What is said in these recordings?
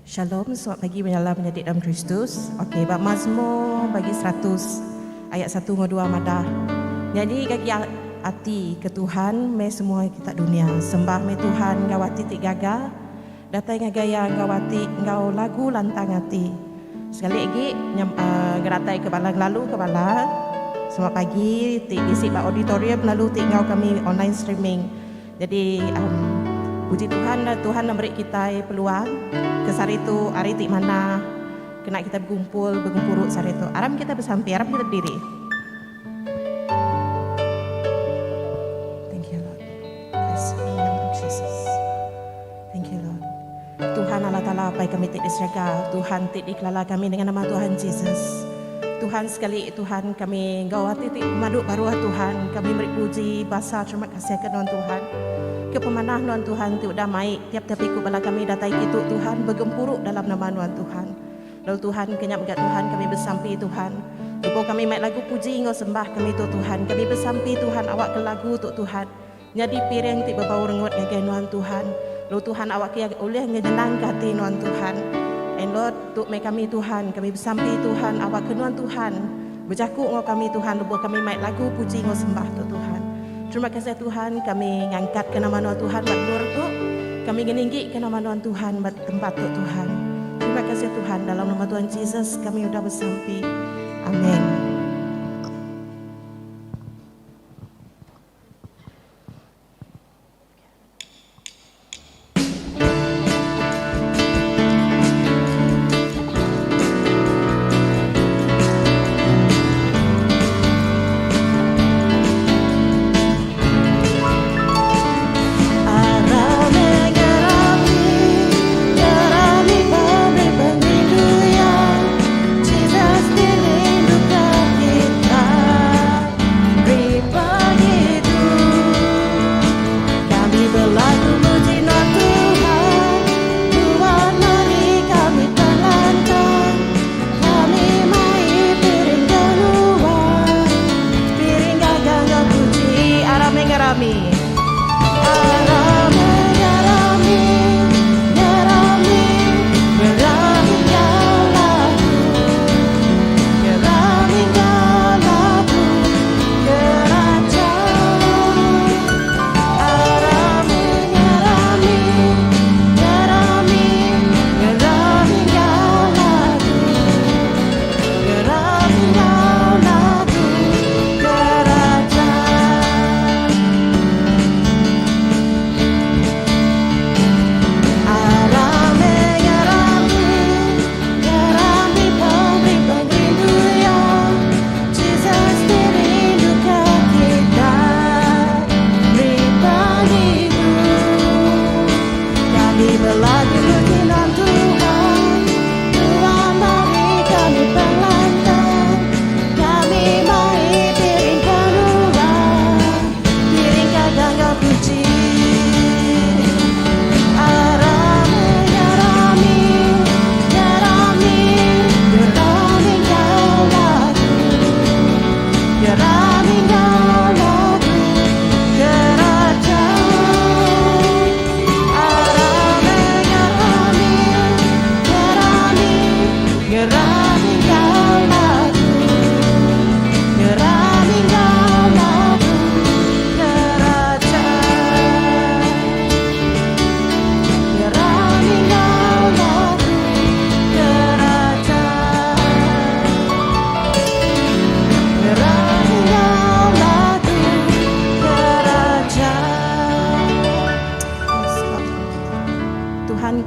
Shalom, selamat pagi menyala menjadi dalam Kristus. Okey, bab Mazmur bagi 100 ayat 1 dan 2 madah. Jadi kaki hati ke Tuhan me semua kita dunia. Sembah me Tuhan ngawati tik gaga. Datai ngagaya ngawati ngau lagu lantang hati. Sekali lagi geratai kepala lalu kepala. Selamat pagi tik isi bab auditorium lalu tik ngau kami online streaming. Jadi puji Tuhan, Tuhan memberi kita peluang ke sari itu hari tik mana kena kita berkumpul sari itu. Aram kita bersampai, aram kita berdiri. Thank you Lord. Bless the name of Jesus. Thank you Lord. Tuhan Allah Ta'ala apa yang kami tik diseraga. Tuhan tik dikelala kami dengan nama Tuhan Jesus. Tuhan sekali Tuhan kami gawati tik maduk baruah Tuhan. Kami beri puji bahasa terima kasih ke Tuhan. Kepemanah Tuhan Tuhan tidak damai tiap-tiap ikut bala kami datai itu Tuhan bergempuruk dalam nama Tuhan. Lalu Tuhan kenyap kat Tuhan kami bersampi Tuhan. Lupa kami main lagu puji ngau sembah kami tu Tuhan. Kami bersampi Tuhan awak ke lagu tu Tuhan. Jadi piring ti berbau rengut dengan Tuhan. Lalu Tuhan awak kia oleh ngejenang hati Tuhan. And Lord tu mai kami Tuhan kami bersampi Tuhan awak ke Tuhan. Berjakuk ngau kami Tuhan lupa kami main lagu puji ngau sembah tu Tuhan. Terima kasih Tuhan kami ngangkat ke nama Tuhan buat luar tu. Kami meninggi ke nama Tuhan buat tempat tu Tuhan. Terima kasih Tuhan dalam nama Tuhan Yesus kami sudah bersampai. Amin.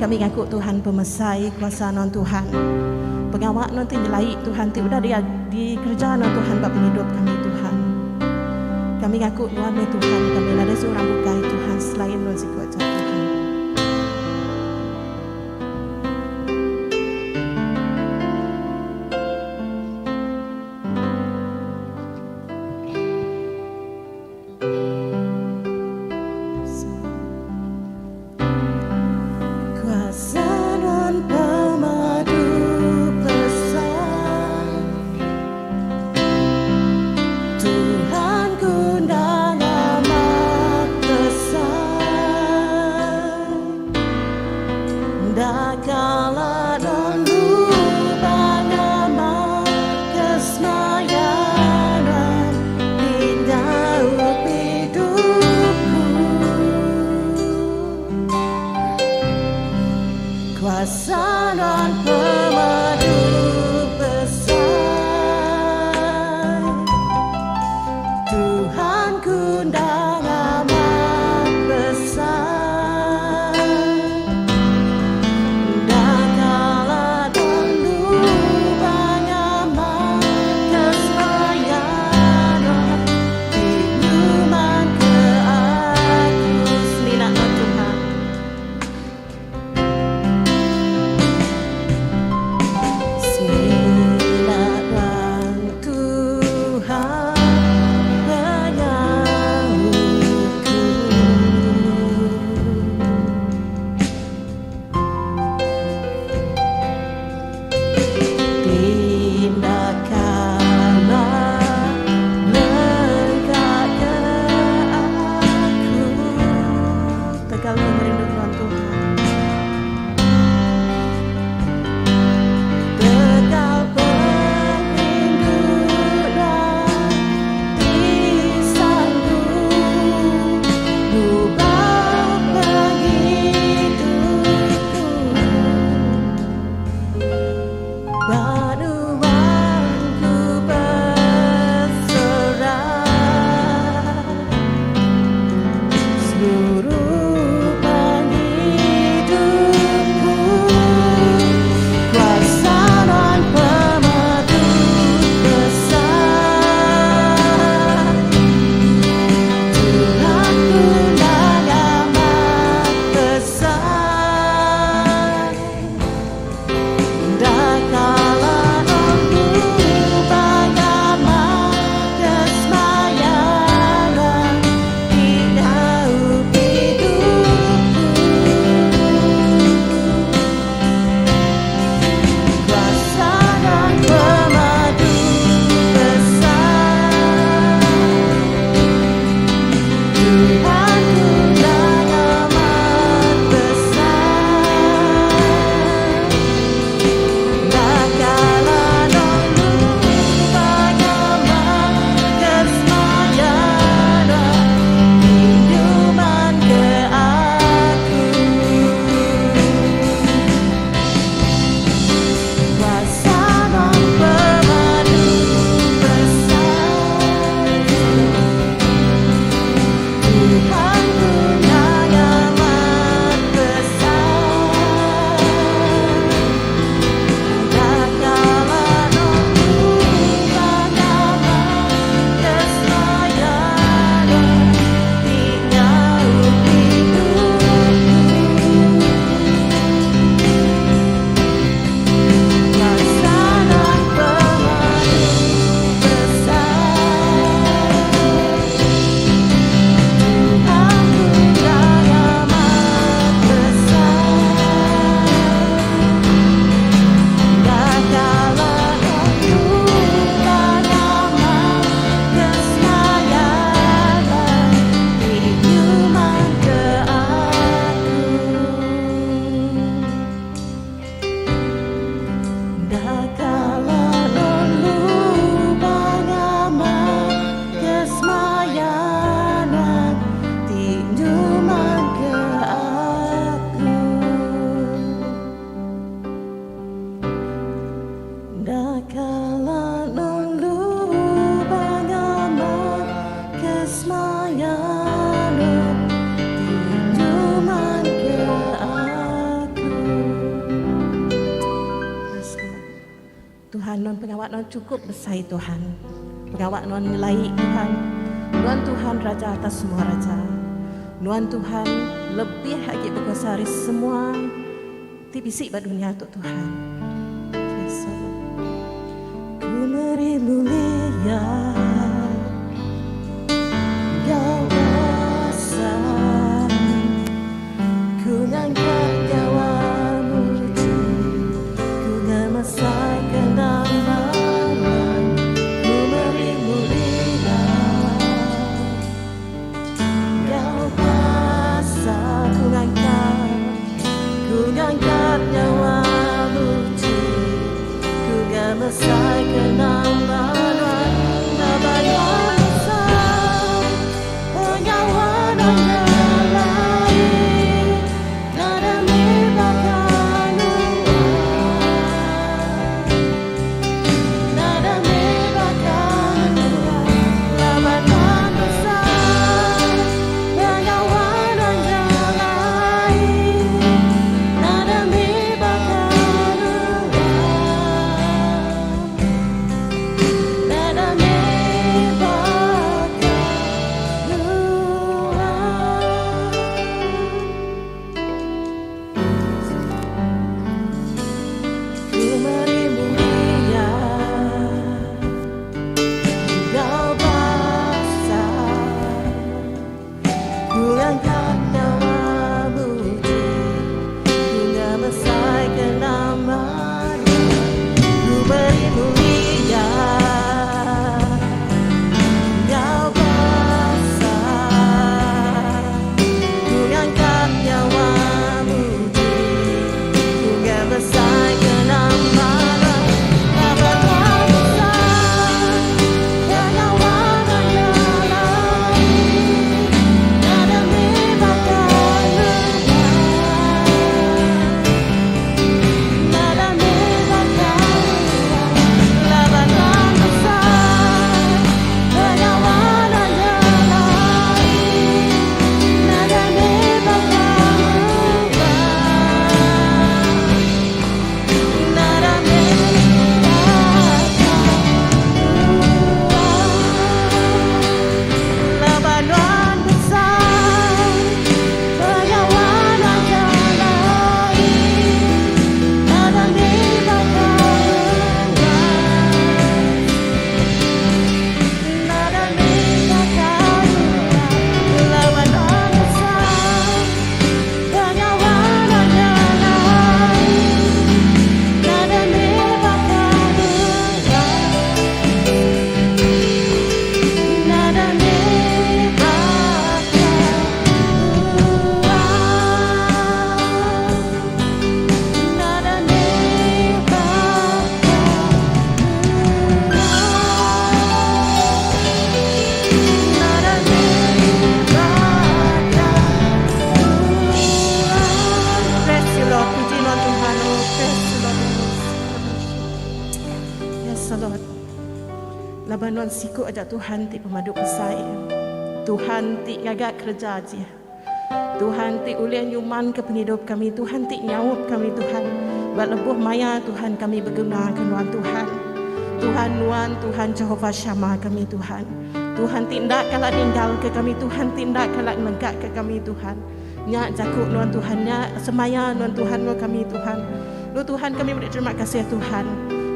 Kami ngaku Tuhan pemesai kuasa non Tuhan. Pengawak non tinjelai Tuhan ti udah di kerja non Tuhan bab hidup kami Tuhan. Kami ngaku Tuhan ni Tuhan kami ada seorang bukai Tuhan selain non sikut Tuhan. Tuhan ku dalam kesan kuasa dan pemadu besar. Tuhan kundang amat besar, dan kala dulu banyaman kesayangan minuman ke aku. Selilakan Tuhan. Silakan Tuhan menyambutku. Tindakanlah lengkap ke aku. Tegal merindukan Tuhan. Tegal perinduan di sangku, ubah penghidupku. Banuanku berserah, seluruh penghidupku. Kuasa dan pemadu besar, Tuhan kundang amat besar. Dan kala dulu banyaman kesemayaan hidup hidupku. Kuasa dan pemadu besar, Tuhan kundang amat besar. Dan kala dulu banyaman kesemayaan minuman ke aku. Kuasa dan pemadu besar, Tuhan kundang amat besar. Dan kala dulu banyaman kesemayaan hidup hidupku. Kuasa dan pemadu besar, Tuhan kundang amat besar. Dan kala dulu banyaman kesemayaan minuman ke aku. Dan kala dulu banyaman kesemayaan minuman ke aku. Dan kala dulu banyaman kesemayaan minuman ke aku. Tuhan non pengawak non cukup besar Tuhan. Pengawak non nilai Tuhan. Nuan Tuhan Raja atas semua raja. Nuan Tuhan lebih lagi berkuasa dari semua tibisik pada dunia untuk Tuhan. Yesus. Ku beri mulia Kau kuasa, ku ngangkat nyawa-Mu, ku ngemaskan nama-Mu, ku beri mulia Kau kuasa, ku ngangkat nyawa-Mu, ku ngemaskan nama-Mu. Pengawan orang lain, nada mibahkan Nuan siku aja Tuhan ti pemadu pesai. Tuhan ti gagak kerja aja. Tuhan ti ulian yuman ke penghidup kami. Tuhan ti nyaut kami Tuhan. Buat lebuh maya Tuhan kami berguna ke Nuan Tuhan. Tuhan Nuan, Tuhan Jehovah Shammah kami Tuhan. Tuhan tindak kalak tinggal ke kami Tuhan. Tindak kalak negak ke kami Tuhan. Nyak jakuk Nuan Tuhan. Nyak semaya Nuan Tuhan Nuan kami Tuhan. Lu Tuhan kami berterima kasih Tuhan.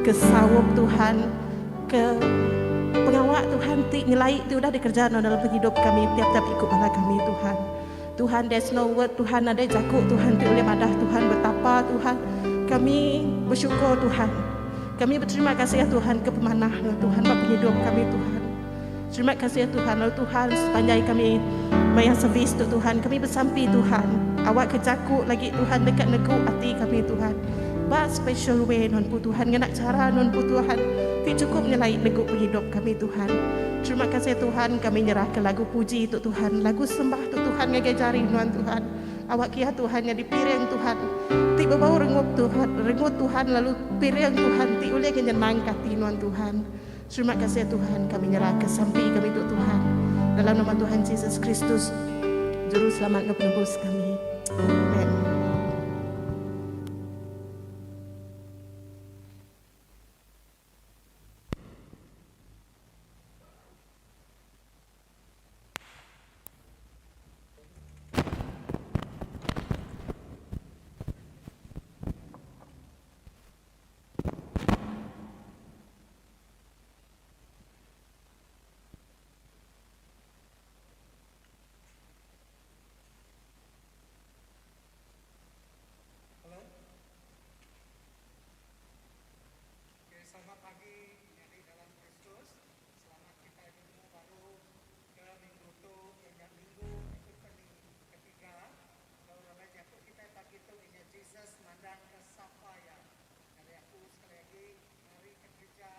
Kesawuk Tuhan. Ke pengawak Tuhan ti nilai itu udah dikerjakan dalam hidup kami tiap-tiap ikut bala kami Tuhan. Tuhan there's no word Tuhan ada jakuk Tuhan ti oleh madah Tuhan betapa Tuhan kami bersyukur Tuhan. Kami berterima kasih ya Tuhan ke pemanah Tuhan bagi hidup kami Tuhan. Terima kasih ya Tuhan. Lalu Tuhan sepanjang kami maya servis tu Tuhan kami bersampi Tuhan. Awak kejakuk lagi Tuhan dekat neguk hati kami Tuhan. But special way non pu Tuhan ngenak cara non pu Tuhan ti cukup nyelai neguk hidup kami Tuhan. Terima kasih Tuhan kami nyerah ke lagu puji tu Tuhan, lagu sembah tu Tuhan ngajari non Tuhan. Awak kia Tuhan yang dipiring Tuhan. Ti bau rengut Tuhan lalu piring Tuhan ti ulih nyenang kati non Tuhan. Terima kasih Tuhan kami nyerah ke sampi kami tu Tuhan. Dalam nama Tuhan Yesus Kristus juru selamat dan penebus kami. Amen. Selamat pagi dari dalam Kristus. Selamat kita bertemu baru ke minggu tu ingat minggu itu ketiga. Kalau oleh jatuh kita pagi itu ingat Jesus mandang ke siapa ya. Dari aku sekali lagi mari ke gereja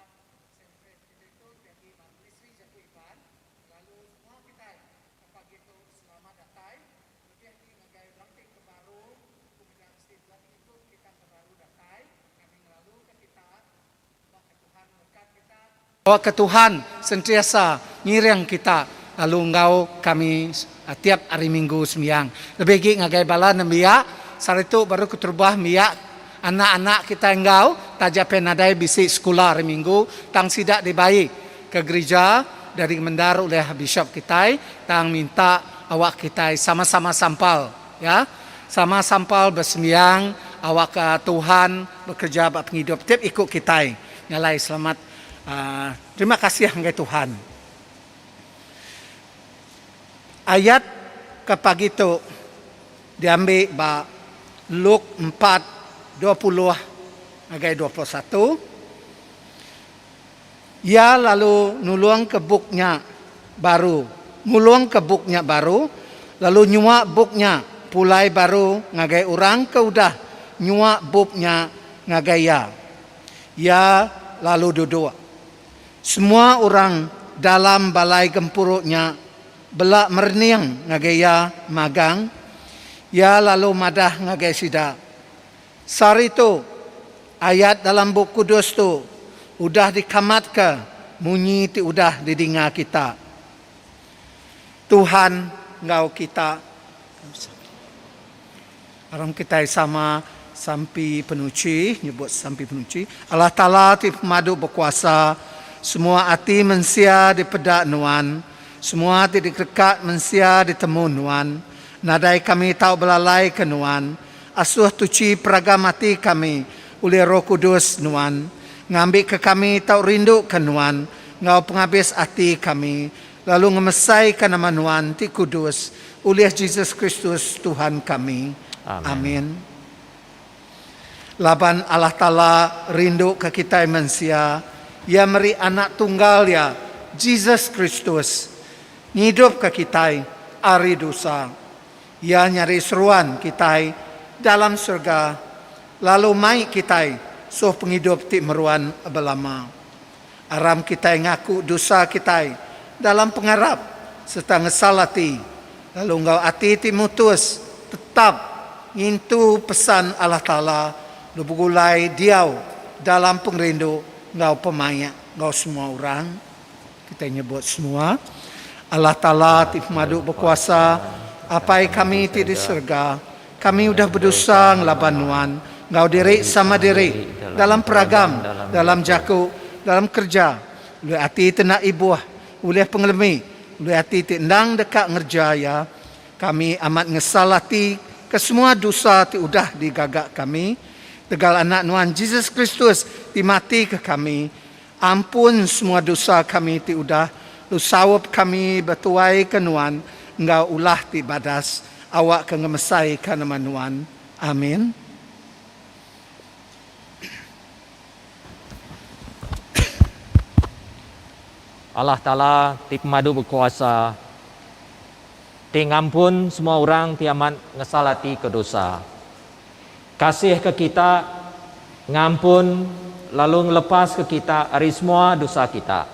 sentral itu jadi istri jatuh Iban. Lalu semua kita pagi itu selamat datang. Kemudian ini ngagai lantik ke baru. Kemudian setelah itu kita ke baru datang. Kami lalu ke kita. Bawa ke Tuhan sentiasa ngiring kita lalu engkau kami tiap hari minggu sembiang lebih lagi ngagai bala nembia saat itu baru keterubah miak anak-anak kita engkau taja penadai bisi sekolah hari minggu tang sidak dibayi ke gereja dari mendar oleh bishop kita tang minta awak kita sama-sama sampal ya sama sampal bersembiang awak ke Tuhan bekerja bak penghidup tiap ikut kita nyalai selamat. Terima kasih engkau Tuhan. Ayat ke pagi itu diambil ba Luk 4:20 sampai 21. Ia lalu nuluang ke buknya baru, lalu nyuak buknya pulai baru ngagai orang ke udah nyuak buknya ngagai ya. Ya lalu duduk. Semua orang dalam balai gempuruknya belak merniang ngagaya magang. Ya lalu madah ngagay sida. Sari itu ayat dalam buku kudus tu udah dikamat ke munyi ti udah didinga kita. Tuhan ngau kita. Orang kita sama sampai penuci, nyebut sampai penuci. Allah Ta'ala ti pemadu berkuasa. Semua hati mensia di pedak nuan. Semua hati dikekat mensia di temu nuan. Nadai kami tahu belalai ke nuan. Asuh tuci peragam hati kami. Oleh Roh Kudus nuan. Ngambil ke kami tahu rindu ke nuan. Ngau penghabis hati kami. Lalu ngemesai ke nama nuan ti kudus. Oleh Yesus Kristus Tuhan kami. Amin. Laban Allah Ta'ala rindu ke kita mensia. Ia meri anak tunggal ya, Jesus Kristus. Hidup ke kita, ari dosa. Ia nyari seruan kita dalam surga. Lalu mai kita, so penghidup ti meruan belama. Aram kita ngaku dosa kita dalam pengharap serta ngesalati. Lalu engkau hati ti mutus tetap ngintu pesan Allah Ta'ala. Lu begulai diau dalam pengrindu. Engkau pemaya, engkau semua orang. Kita nyebut semua. Allah Ta'ala ti pemadu berkuasa, apai kami ti di surga, kami udah berdosa ngelaban Nuan, ngau diri sama diri, dalam peragam, dalam jaku, dalam kerja, oleh hati tenak ibuah, oleh pengelemi, oleh hati ti endang dekat ngerjaya, kami amat ngesalati ke semua dosa ti udah digagak kami, tegal anak Nuan Jesus Kristus ti mati ke kami, ampun semua dosa kami ti udah, lu sawap kami bertuai ke Nuan, engkau ulah ti badas, awak ke ngemesai ke nama Nuan. Amin. Allah Ta'ala ti pemadu berkuasa, ti ngampun semua orang ti amat ngesalati ke dosa. Kasih ke kita, ngampun lalu ngelepas ke kita dari semua dosa kita.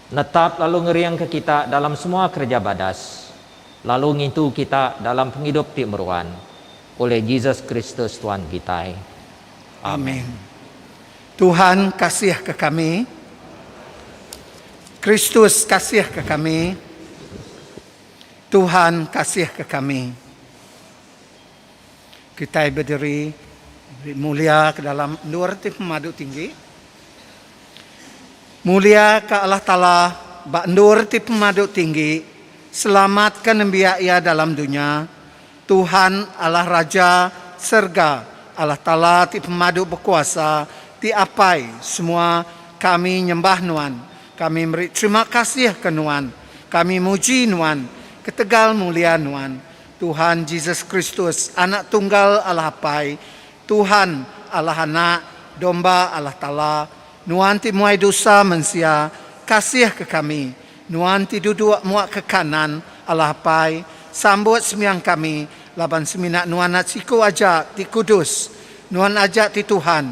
Netap lalu ngeriang ke kita dalam semua kerja badas. Lalu ngintu kita dalam penghidup ti meruan. Oleh Yesus Kristus Tuhan kita. Amin. Tuhan kasih ke kami. Kristus kasih ke kami. Tuhan kasih ke kami. Kita berdiri mulia ke dalam nur ti pemadu tinggi. Mulia ke Allah Ta'ala, bak nur ti pemadu tinggi, selamatkan ia dalam dunia. Tuhan Allah Raja Serga, Allah Ta'ala ti pemadu berkuasa, ti apai semua kami nyembah Nuan. Kami beri terima kasih ke Nuan. Kami muji Nuan. Ketegal mulia Nuan. Tuhan Yesus Kristus, anak tunggal Allah Apai. Tuhan Allah Anak, domba Allah Ta'ala. Nuan ti muai dosa manusia. Kasih ke kami. Nuan ti duduk muak ke kanan Allah Apai. Sambut sembiang kami. Laban seminat Nuan nak siku ajak ti kudus. Nuan ajak ti Tuhan.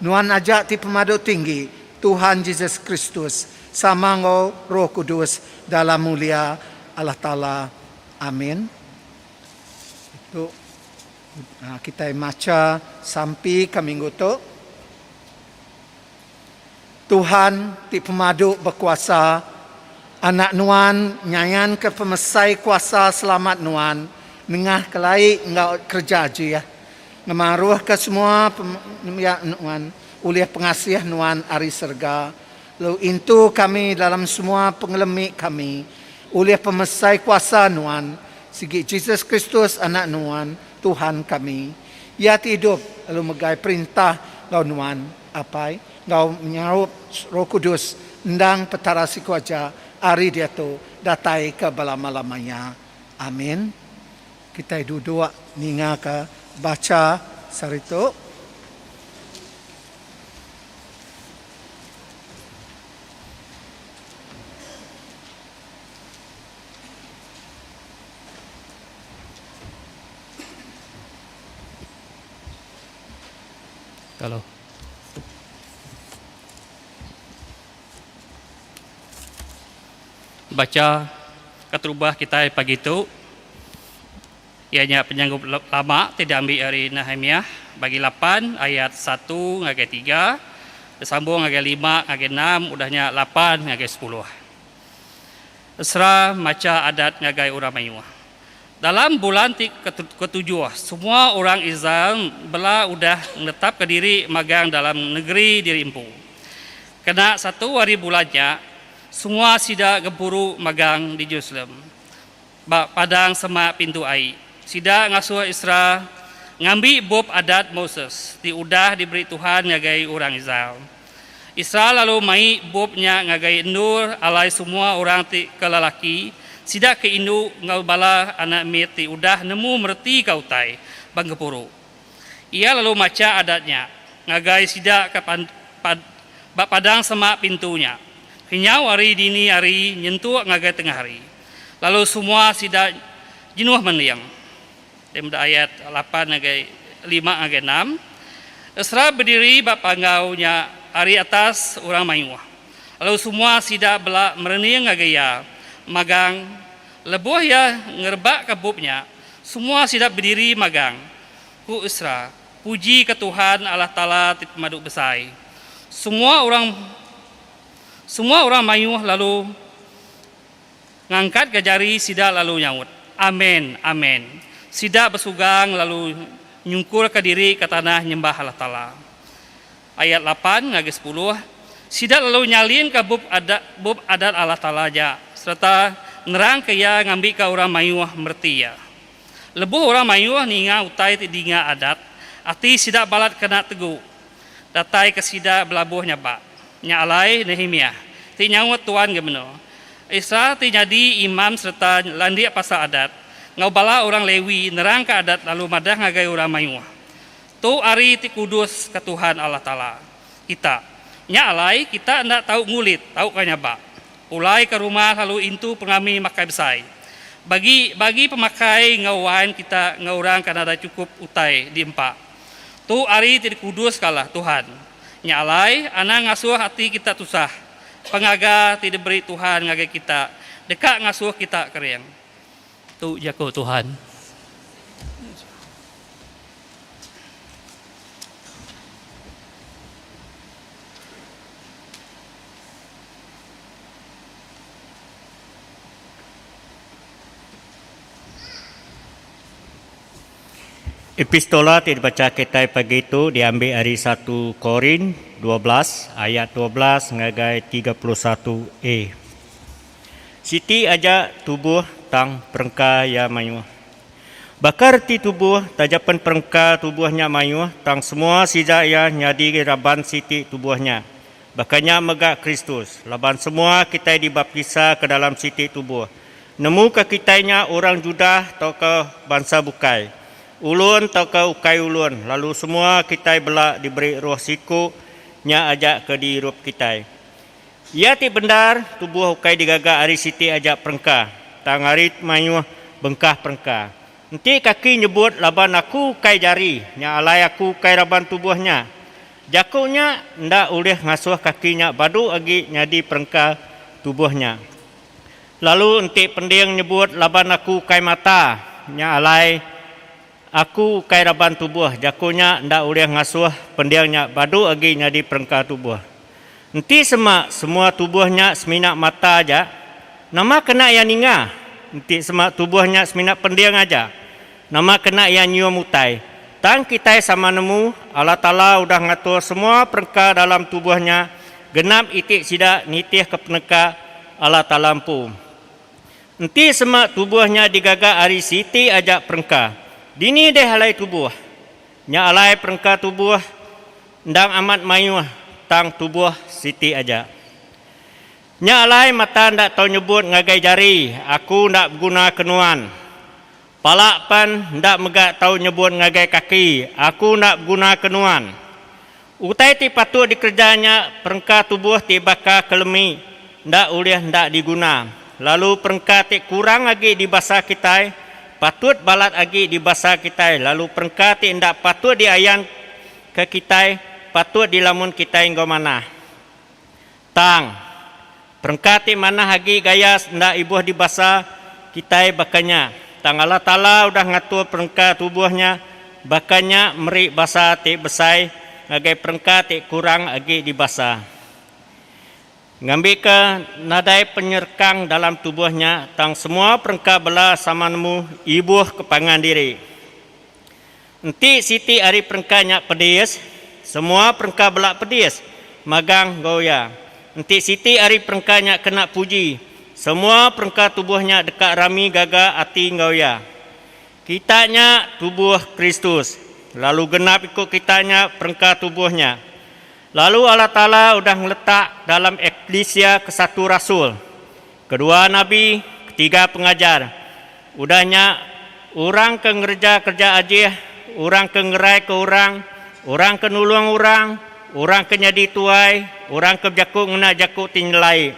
Nuan ajak ti pemadu tinggi. Tuhan Yesus Kristus. Sama ngau Roh Kudus dalam mulia Allah Ta'ala. Amin. Itu kita baca sampai ke minggu tu. Tuhan ti pemadu berkuasa, anak Nuan nyayan ke pemesai kuasa selamat Nuan, nengah kelai engkau kerja je ya. Ngemaruh ke semua Nuan, oleh pengasih Nuan Ari Serga. Lalu itu kami dalam semua pengelemi kami, oleh pemesai kuasa Nuan, sigi Jesus Kristus anak Nuan, Tuhan kami. Ia hidup lalu megai perintah lau Nuan apai, ngau menyarup Roh Kudus, endang petara siku aja, hari dia tu datai ke belama-lamanya. Amin. Kita duduk ninga ke baca saritu. Kalau baca keterubah kita pagi itu, ianya penyanggup lama tidak ambil dari Nehemia bagi 8 ayat 1 ngagai 3, disambung ngagai 5 ngagai 6, udahnya 8 ngagai 10. Esra maca adat ngagai orang Melayu. Dalam bulan ketujuh, semua orang Israel bela udah menetap ke diri magang dalam negeri diri empu. Kena 1 hari bulannya, semua sida gempuru magang di Jerusalem. Padang semak pintu ai. Sida ngasuh Israel ngambil bob adat Moses. Diudah diberi Tuhan ngagai orang Israel. Israel lalu mai bobnya ngagai endur alai semua orang ti kelalaki. Sida ke indu ngau bala anak meti udah nemu merti kau tai bang gempuru. Ia lalu maca adatnya ngagai sida ke padang semak pintunya. Hinyau hari dini hari nyentuh ngagai tengah hari. Lalu semua sida jenuh mendiang. Dalam ayat 8 ngagai 5 ngagai 6. Esra berdiri bapangaunya hari atas orang Mayuah. Lalu semua sida belak merening ngagai ya. Magang lebuh ya ngerbak kabupnya. Semua sida berdiri magang. Ku Esra, puji ke Tuhan Allah Ta'ala ti pemaduk besai. Semua Semua orang mayuh lalu ngangkat ke jari, sida lalu nyaut, amin, amin. Sida bersugang lalu nyungkur ke diri ke tanah nyembah Allah Ta'ala. Ayat 8 ngage 10, sida lalu nyalin ke bub adat Allah Ta'ala ja, serta nerang ke ya ngambil ke orang mayuh merti ya. Lebuh orang mayuh ninga utai tidinga adat, ati sida balat kena teguh. Datai ke sida belabuh nyabak. Nyalai Nehemia. Ti nyawat tuan gemeno. Isra ti jadi imam serta landi pasal adat. Ngau bala orang Lewi nerang ke adat lalu madah ngagai orang mayuh. Tu ari ti kudus ke Tuhan Allah Ta'ala. Kita. Nyalai kita ndak tahu ngulit, tahu kanyabak. Ulai ke rumah lalu intu pengami makai besai. Bagi pemakai ngawan kita ngaurang karena ada cukup utai di empak. Tu ari ti kudus kalah Tuhan. Nyalai anak ngasuh hati kita tusah. Pengaga tidak beri Tuhan ngagai kita. Dekat ngasuh kita keriang. Tu jago Tuhan. Epistola yang dibaca kita pagi itu diambil dari 1 Korin 12 ayat 12 ngagai 31a. Siti aja tubuh tang perengka ya mayuh. Bakar ti tubuh tajapan perengka tubuhnya mayuh tang semua sida ya nyadi raban siti tubuhnya. Bakanya megak Kristus. Laban semua kita dibaptisa ke dalam siti tubuh. Nemu ke kitanya orang Judah atau ke bangsa bukai. Ulun atau ke ukai ulun. Lalu semua kita belak diberi roh siku nya ajak ke di hirup kita. Ia ti benar tubuh ukai digagak hari siti ajak perengka. Tang hari mayuh bengkah perengka. Nanti kaki nyebut laban aku ukai jari. Nya alai aku ukai raban tubuhnya. Jakunya ndak ulih ngasuh kakinya badu agi nyadi perengka tubuhnya. Lalu nanti pendiang nyebut laban aku ukai mata. Nya alai aku kai raban tubuh, jakunya ndak ulih ngasuh pendiangnya badu agi nyadi perengka tubuh. Nanti semua tubuhnya seminak mata aja, nama kena yang ninga. Nanti semua tubuhnya seminak pendiang aja, nama kena yang nyium utai. Tang kita sama nemu, Allah Ta'ala udah ngatur semua perengka dalam tubuhnya, genap itik sidak nitih ke peneka Allah Ta'ala lampu. Nanti semua tubuhnya digagak hari siti ajak perengka. Dini deh halai tubuh. Nya alai perengka tubuh ndang amat mayuh tang tubuh siti aja. Nya alai mata ndak tau nyebut ngagai jari, aku ndak guna kenuan. Palak pan ndak megak tau nyebut ngagai kaki, aku ndak guna kenuan. Utai ti patut dikerjanya perengka tubuh ti baka kelemi, ndak ulih ndak diguna. Lalu perengka ti kurang lagi di bahasa kita. Patut balat agi di bahasa kita, lalu perengka ti ndak patut diayan ke kita, patut dilamun kita enggo mana. Tang perengka ti mana hagi gaya ndak ibuh di bahasa kita bakanya. Tang Allah Ta'ala udah ngatur perengka tubuhnya, bakanya meri bahasa ti besai, ngagai perengka ti kurang agi di bahasa. Ngambil ke nadai penyerkang dalam tubuhnya, tang semua perengka bela sama nemu ibuh kepangan diri. Nanti siti hari perengkanya pedis, semua perengka belak pedis, magang goya. Nanti siti hari perengkanya kena puji, semua perengka tubuhnya dekat rami gaga ati goya. Kitanya tubuh Kristus, lalu genap ikut kitanya perengka tubuhnya. Lalu Allah Ta'ala udah ngeletak dalam eklesia ke satu rasul, kedua nabi, ketiga pengajar. Udahnya orang ke ngerja kerja aja, orang ke ngerai ke orang ke nulung orang ke nyadi tuai, orang ke jaku ngena jaku tinlai.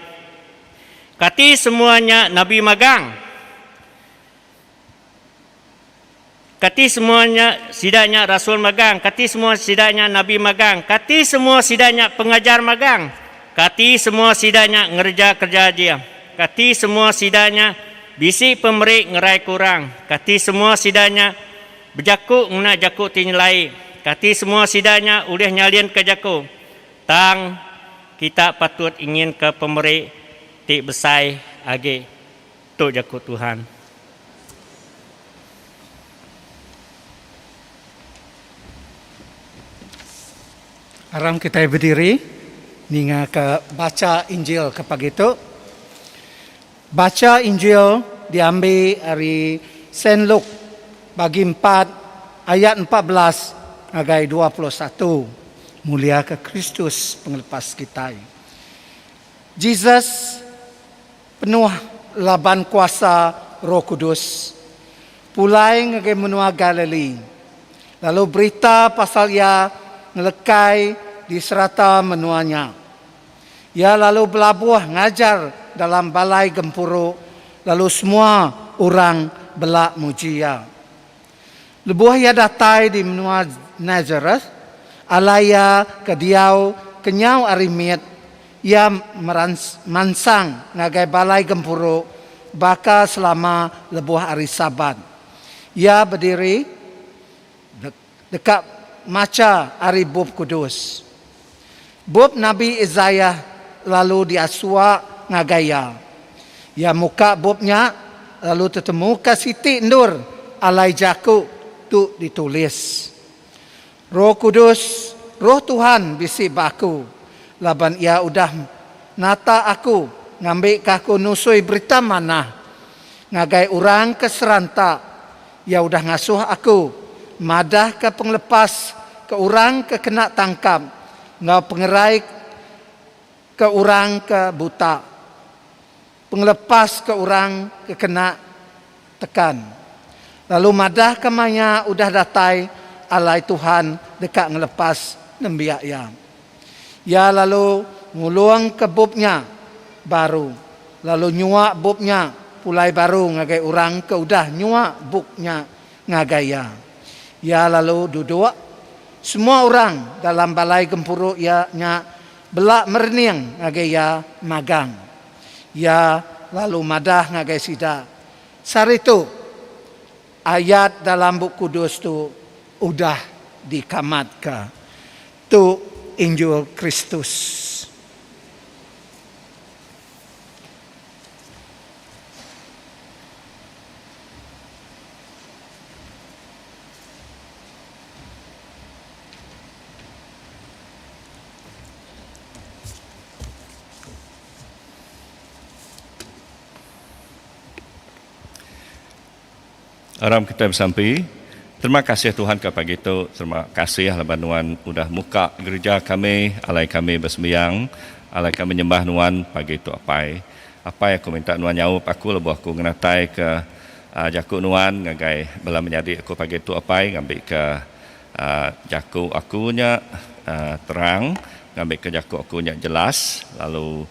Kati semuanya nabi magang. Kati semuanya sidaknya rasul magang, kati semua sidaknya nabi magang, kati semua sidaknya pengajar magang, kati semua sidaknya ngerja kerja aja, kati semua sidaknya bisi pemeri ngerai kurang, kati semua sidaknya berjaku ngena jaku tinlai, kati semua sidaknya ulih nyalien ke jaku. Tang kita patut ingin ke pemerik tik besai age tuk jakut Tuhan. Aram kita berdiri, ninga ke baca Injil ke pagi itu. Baca Injil diambil dari Saint Luke bagi 4 ayat 14 agai 21. Mulia ke Kristus penglepas kita. Jesus penuh laban kuasa Roh Kudus. Pulai ngagai menua Galilea. Lalu berita pasal ia ngelekai di serata menuanya. Ia lalu berlabuh ngajar dalam balai gempuru, lalu semua orang belak muji ia. Lebuh ia datai di menua Nazareth, alaya ke diau kenyau arimit, ia mansang ngagai balai gempuru, baka selama lebuh hari Sabat. Ia berdiri dekat maca hari Bub Kudus. Bub Nabi Isaiah lalu diasua ngagaya. Ya muka bubnya lalu tetemu ke Siti Nur alai jaku tu ditulis. Roh Kudus, Roh Tuhan bisi baku. Laban ia udah nata aku ngambil kaku nusui berita mana. Ngagai orang ke serantak. Ia udah ngasuh aku. Madah ke penglepas ke orang ke kena tangkap, ngau pengerai ke orang ke buta, penglepas ke orang ke kena tekan. Lalu madah ke maya udah datai alai Tuhan dekat ngelepas nembiak ya. Ya lalu nguluang ke bubnya baru, lalu nyuak bubnya pulai baru ngagai orang ke udah nyuak bubnya ngagaya. Ya lalu duduk. Semua orang dalam balai gempuru ianya belak merning ngagai ya magang. Ya lalu madah ngagai sida. Sari itu ayat dalam buku kudus tu udah dikamatkan. Tu Injil Kristus. Aram kita bersampai. Terima kasih Tuhan ke pagi itu. Terima kasih Laban Nuan sudah muka gereja kami, alai kami bersembahyang, alai kami menyembah Nuan pagi itu apai. Apa yang aku minta Nuan jawab aku lebuh aku ngenatai ke jaku Nuan ngagai bela menjadi aku pagi itu apai ngambil ke jaku akunya terang, ngambil ke jaku akunya jelas, lalu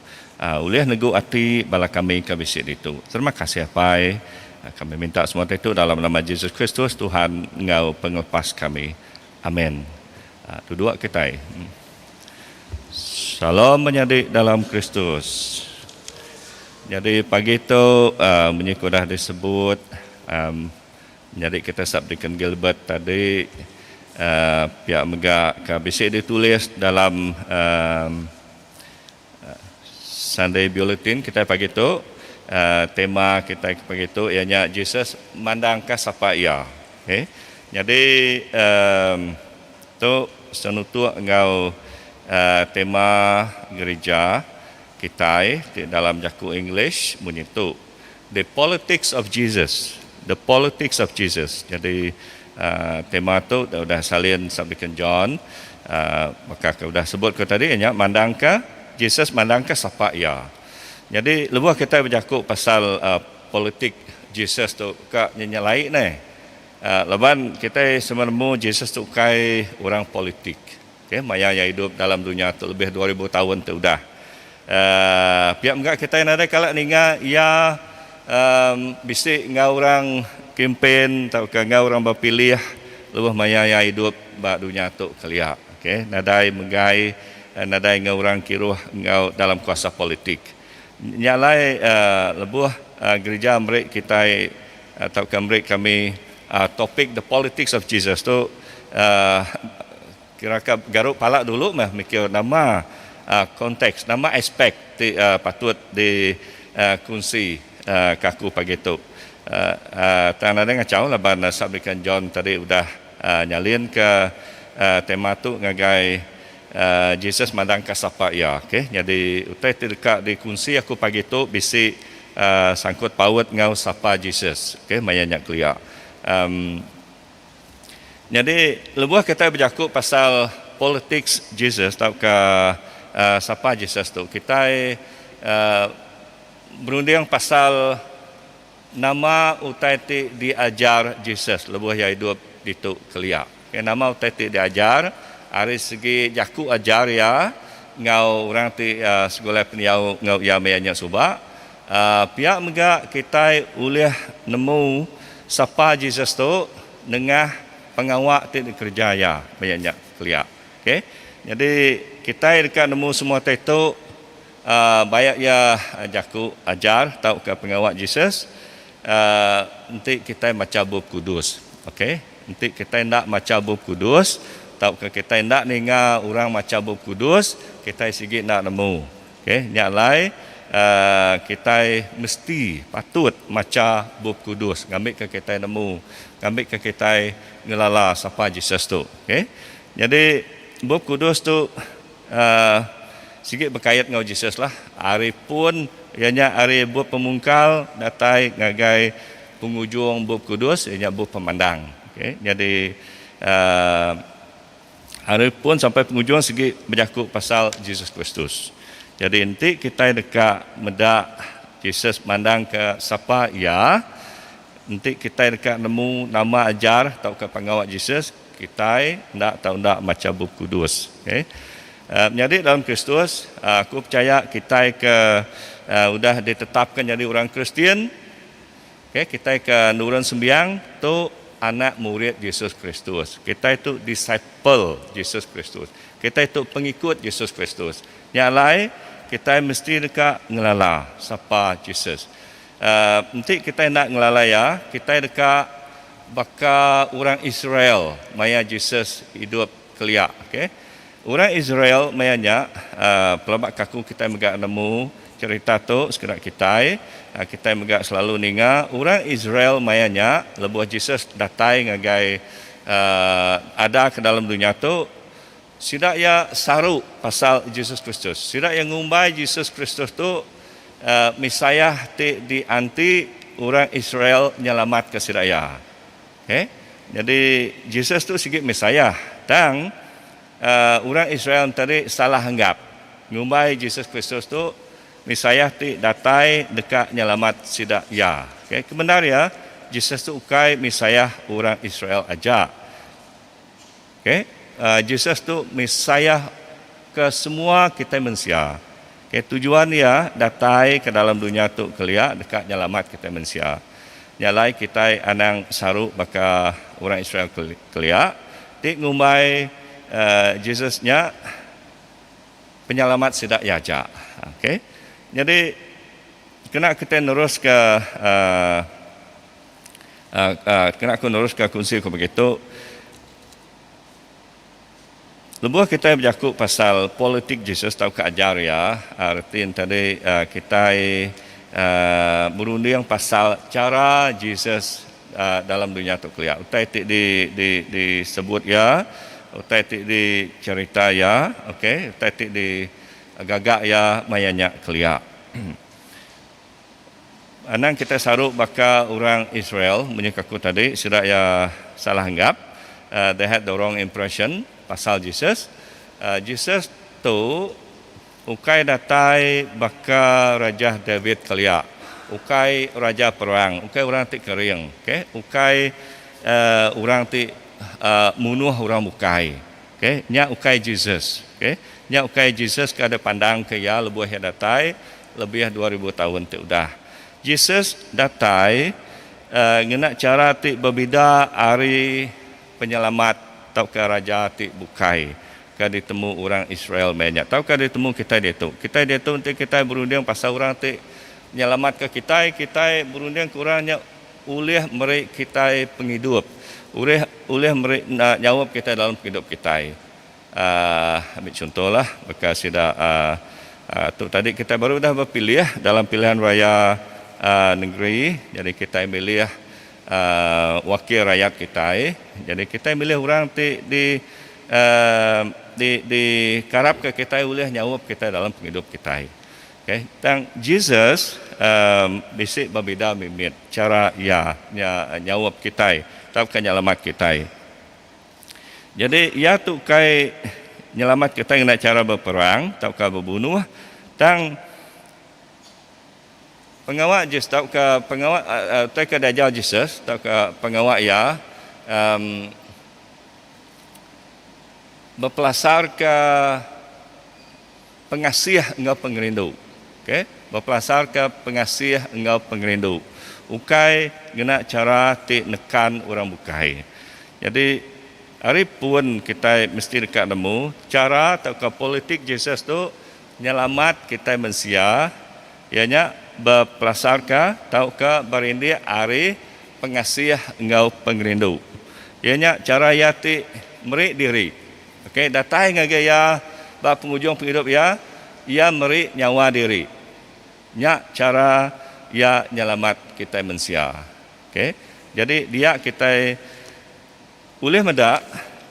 ulih negu ati bala kami ke bisit itu. Terima kasih apai. Kami minta semua itu dalam nama Yesus Kristus, Tuhan engkau penglepas kami. Amin. Duduk kita. Salam menjadi dalam Kristus. Jadi pagi itu menyikut dah disebut menjadi kita sabdikan Gilbert tadi pihak megak KBC ditulis dalam Sunday Bulletin kita pagi itu. Tema kita pagi itu ianya Jesus mandang ke siapa ia. Okay. Jadi tu senutu engkau tema gereja kita dalam jaku English bunyi tu The Politics of Jesus. The Politics of Jesus. Jadi tema tu dah salin sabdikan John. Maka sudah sebut ke tadi ianya mandang ke Jesus mandang ke siapa ia. Jadi lebuh kita berjakuk pasal politik Jesus tu kak nyalaik ni. Leban kita semenemu Jesus tu kai orang politik. Okay, maya yang hidup dalam dunia tu lebih 2000 tahun tu dah. Pihak enggak kita yang ada kalau ninga ia bisik ngau orang kempen atau ngau orang berpilih lebuh maya yang hidup bak dunia tu keliak. Okay, nadai menggai nadai ngau orang kiruh ngau dalam kuasa politik. Nyalai lebuh gereja mereka kita atau mereka kami topik the politics of Jesus tu kira-kira garuk palak dulu mah mikir nama konteks, nama aspek patut dikongsi kaku pagi tu. Tanah dengan jauh lah bana sabikan John tadi udah nyalin ke tema tu ngagai Jesus mandang kasapa ya. Okay? Jadi utai dekat dikongsi aku pagi tu bisi sangkut paut ngau sapa Jesus. Okay? Mayanyak kelia. Jadi lebuh kita berjakut pasal politics Jesus tau ke sapa Jesus tu. Kita berunding pasal nama utai ti diajar Jesus lebuh ya hidup itu kelia. Okay, nama utai ti diajar dari segi jaku ajar ya ngau orang ti sekolah peniau ngau ya mayanya suba. Pihak mega kita ulih nemu sapa Jesus tu nengah pengawak ti kerja ya banyak kelia. Okey. Jadi kita dekat nemu semua itu banyak ya jaku ajar tau ke pengawak Jesus. Nanti kita baca bab kudus. Okey. Nanti kita nak baca bab kudus, tau ke kita nak dengar orang baca bab kudus, kita sikit nak nemu. Okey, yang lain kita mesti patut baca bab kudus, ngambil ke kita nemu, ngambil ke kita ngelala sapa Jesus tu. Okey. Jadi bab kudus tu sikit berkait dengan Jesus lah. Hari pun ianya hari bab pemungkal datai ngagai penghujung bab kudus ianya bab pemandang. Okey. Jadi hari pun sampai penghujung sikit berjakut pasal Jesus Kristus. Jadi nanti kita dekat medak Jesus mandang ke siapa ya. Nanti kita dekat nemu nama ajar tau ke pengawal Jesus, kita nak tahu nak baca bab kudus. Okey. Jadi dalam Kristus aku percaya kita ke sudah ditetapkan jadi orang Kristian. Okey, kita ke nurun sembiang tu anak murid Yesus Kristus. Kita itu disciple Yesus Kristus. Kita itu pengikut Yesus Kristus. Yang lain kita mesti dekat ngelala siapa Jesus. Nanti kita nak ngelala ya, kita dekat bakal orang Israel maya Jesus hidup kelia. Okay? Orang Israel mayanya pelabak kaku kita megak nemu cerita tu sekenak kita megak selalu ninga orang Israel mayanya lebuh Jesus datai ngagai ada ke dalam dunia tu sidak ya saru pasal Jesus Kristus. Sidak yang ngumbai Jesus Kristus tu Mesiah ti dianti orang Israel nyelamat ke sidaya. Okay? Jadi Jesus tu sikit Mesiah dan orang Israel tadi salah anggap. Ngumbai Jesus Kristus tu Mesiah ti datai dekat nyelamat sidaya. Okay? Kebenaran Jesus tu ukai Mesiah orang Israel aja. Okay? Jesus tu Mesiah ke semua kita manusia. Okay, tujuan dia datai ke dalam dunia tu kelia dekat nyelamat kita manusia. Nyalai kita anang saru baka orang Israel kelia. Tik ngumbai Jesusnya penyelamat sidak yaja. Okay. Jadi kena kita terus ke kena aku terus ke kunci aku begitu. Lebuh kita berjakut pasal politik Jesus tahu ke ajar ya. Artinya tadi kita berunding pasal cara Jesus dalam dunia tu kelia. Utai tik disebut ya, utai tik dicerita ya, okey, utai tik digagak ya mayanya kelia. Anang kita saruk baka orang Israel menyekaku tadi sudah ya salah anggap. They had the wrong impression pasal Jesus. Jesus tu ukai datai baka Raja David kelia. Ukai raja perang, ukai orang ti kering, okey? Ukai orang ti munuh orang bukai. Okey, nya ukai Jesus, okey? Nya ukai Jesus ke ada pandang ke ya lebuh ya datai lebih 2000 tahun tu dah. Jesus datai ngena cara ti berbeza hari penyelamat tau ke raja ti bukai ke ditemu orang Israel banyak tau ke ditemu kita dia tu nanti kita berunding pasal orang ti nyelamat ke kita berunding ke orangnya ulih mereka kita penghidup ulih mereka jawab kita dalam hidup kita. ambil contohlah bekas sudah tu tadi kita baru dah berpilih dalam pilihan raya negeri, jadi kita pilih wakil rakyat kita. Jadi kita pilih orang di karap ke kita boleh nyawap kita dalam penghidup kita. Okay. Tang Jesus bisik berbeda mimit cara nyawap kita, tak nyelamat kita. Jadi tu kai nyelamat kita dengan cara berperang, tak berbunuh, tang pengawal Jesus, tak pengawal tak dajar Jesus, tak pengawal berpelasar ke pengasih engkau pengerindu. Okay? Berpelasar ke pengasih engkau pengerindu. Ukai guna cara nekan orang bukai. Jadi hari pun kita mesti dekat nemu cara atau ke politik Jesus tu nyelamat kita manusia, ianya berpelasar ke atau ke berindi hari pengasih engkau pengerindu. Ianya cara yati merik diri. Okey, datang ngaya ba penghujung penghidup ia merik nyawa diri. Nya cara ia nyelamat kita manusia. Okey. Jadi dia kita boleh mendak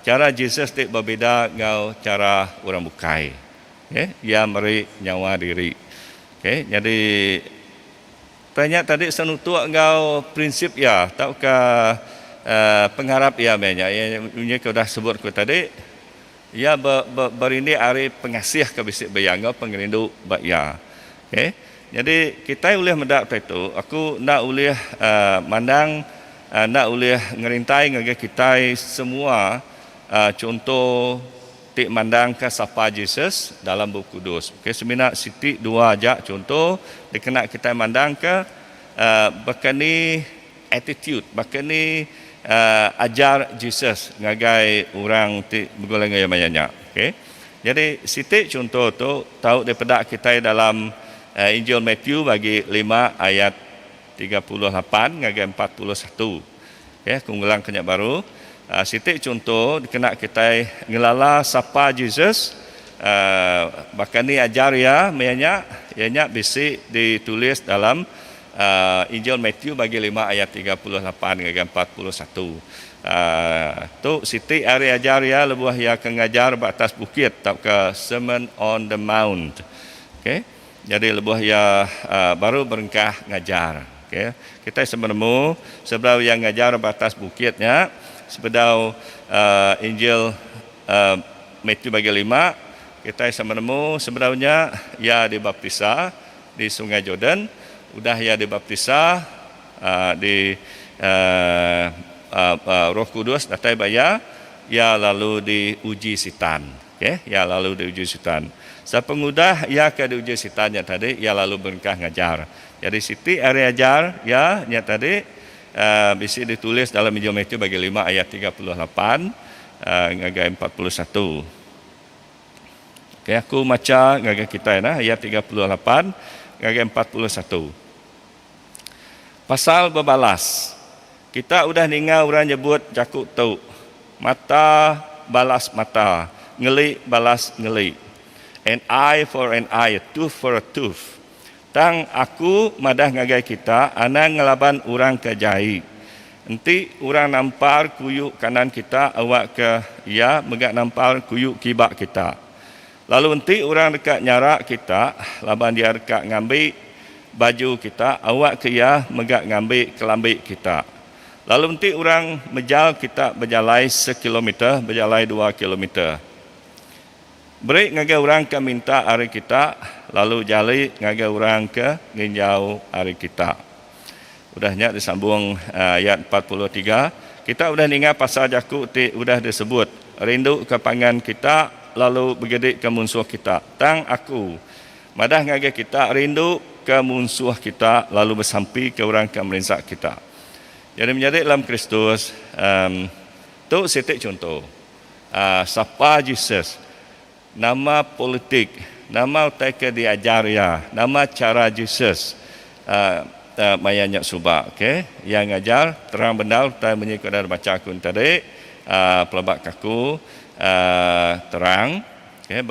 cara Jesus tik berbeza dengan cara orang bukai. Okay? Ia merik nyawa diri. Okay? Jadi tanya tadi senutuk engkau prinsip taukah pengharap banyak. Yang kau dah sebut kau tadi, ia berindi hari pengasih ke bisik bayang engkau pengerindu bak Okay? Jadi kita boleh mendak itu. Aku nak boleh mandang nak boleh ngerintai dengan kita semua contoh tik mandang ke sapa Jesus dalam buku Kudus. Okay, seminat sitik dua ajak contoh dikena kita mandang ke bakani attitude, bakani ajar Jesus ngagai orang tik bergolong yang banyak. Okay. Jadi sitik contoh tu tahu daripada kita dalam Injil Matthew bagi 5 ayat 38 ngagai 41. Okay, aku ngulang kenyak baru. Sitik contoh kena kita ngelala sapa Jesus. Bahkan ni ajar ianya bisik ditulis dalam Injil Matthew bagi 5 ayat 38 ngagai 41. Tu sitik hari ajar lebuh akan ngajar batas bukit tak ke Sermon on the Mount. Okay. Jadi lebuh baru berengkah ngajar. Okay. Kita sebenarnya sebelum yang ngajar batas bukitnya, sebelum Injil Matthew bagi 5, kita sebenarnya dibaptisa di Sungai Jordan, udah dibaptisa di Roh Kudus datang baya, lalu diuji sitan. Okay. Lalu diuji sitan. Sepengudah ke diuji sitannya tadi, lalu berengkah ngajar. Jadi siti hari ajar tadi bisa ditulis dalam Injil Matthew bagi 5 ayat 38 ngagai 41. Okay, aku baca ngagai kita ayat 38 ngagai 41. Pasal berbalas. Kita udah ningal orang nyebut jakuk tu. Mata balas mata, ngelik balas ngelik. An eye for an eye, a tooth for a tooth. Tang aku madah ngagai kita, ana ngelaban orang ke jahi. Nanti orang nampar kuyuk kanan kita, awak ke megak nampar kuyuk kibak kita. Lalu nanti orang dekat nyarak kita, laban dia dekat ngambil baju kita, awak ke megak ngambil kelambik kita. Lalu nanti orang mejal kita berjalai 1 kilometer, berjalai 2 kilometer. Beri ngagai orang ke minta hari kita, lalu jali ngagai orang ke nginjau hari kita. Udahnya disambung ayat 43. Kita udah ingat pasal jakuk udah disebut. Rindu ke pangan kita, lalu bergedik ke musuh kita. Tang aku. Madah ngagai kita rindu ke musuh kita, lalu bersampi ke orang ke melinsak kita. Jadi menjadi dalam Kristus, tu sitik contoh. Sapa Jesus. Nama politik, nama mereka diajar nama cara Jesus banyak subak, okay? Yang ajar terang benar kita menyikut dari baca akun tadi, pelabak kaku terang. Okay,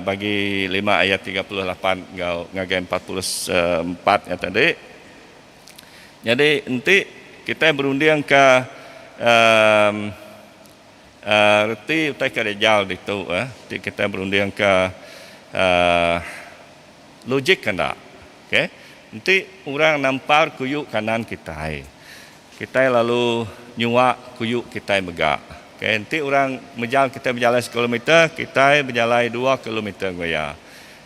bagi 5 ayat 38 ngagai 44 yang tadi. Jadi nanti kita berunding ke reti utai kerajal itu, nanti kita berunding ke logik kena. Okay, nanti orang nampar kuyuk kanan kita, lalu nyuak kuyuk kita megak. Okay, nanti orang kita berjalan 1 kilometer, kita berjalan 2 kilometer goya.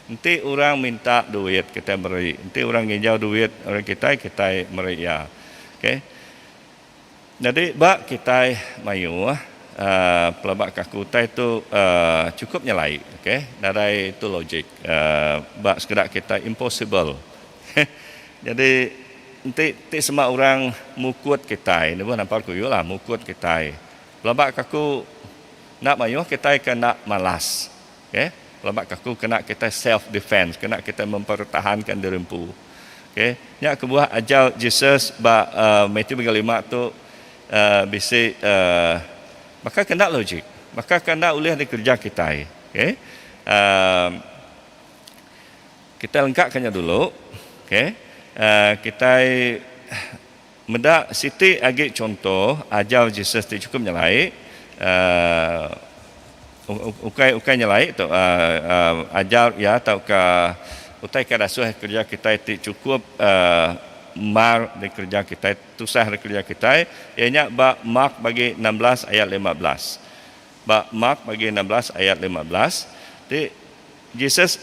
Nanti orang minta duit, kita beri. Nanti orang nginjau duit orang kita beri ya. Okay. Jadi bak kita mayu pelabak kaku itu cukup nyelai. Okay. Dari itu logik. Bak sekedar kita impossible. Jadi nanti semua orang mukut kita. Ini pun nampak kuyu lah mukut kita. Pelabak kaku nak mayu kita kena malas. Okay. Pelabak kaku kena kita self defense, kena kita mempertahankan diri empu. Okay. Nya kebuah ajar Jesus Matthew 5 tu bisi maka kena logik. Maka kena oleh dikerja kita. Okay. Kita lengkapkannya dulu. Okay. Kita mendak siti agi contoh ajar Jesus ti cukup nyelai ukai nyelai tu ajar ya atau ke utai ka dasuh kerja kita ti cukup mar di kerja kita tusah di kerja kita ianya Mark bagi 16 ayat 15 Mark bagi 16 ayat 15 ti Jesus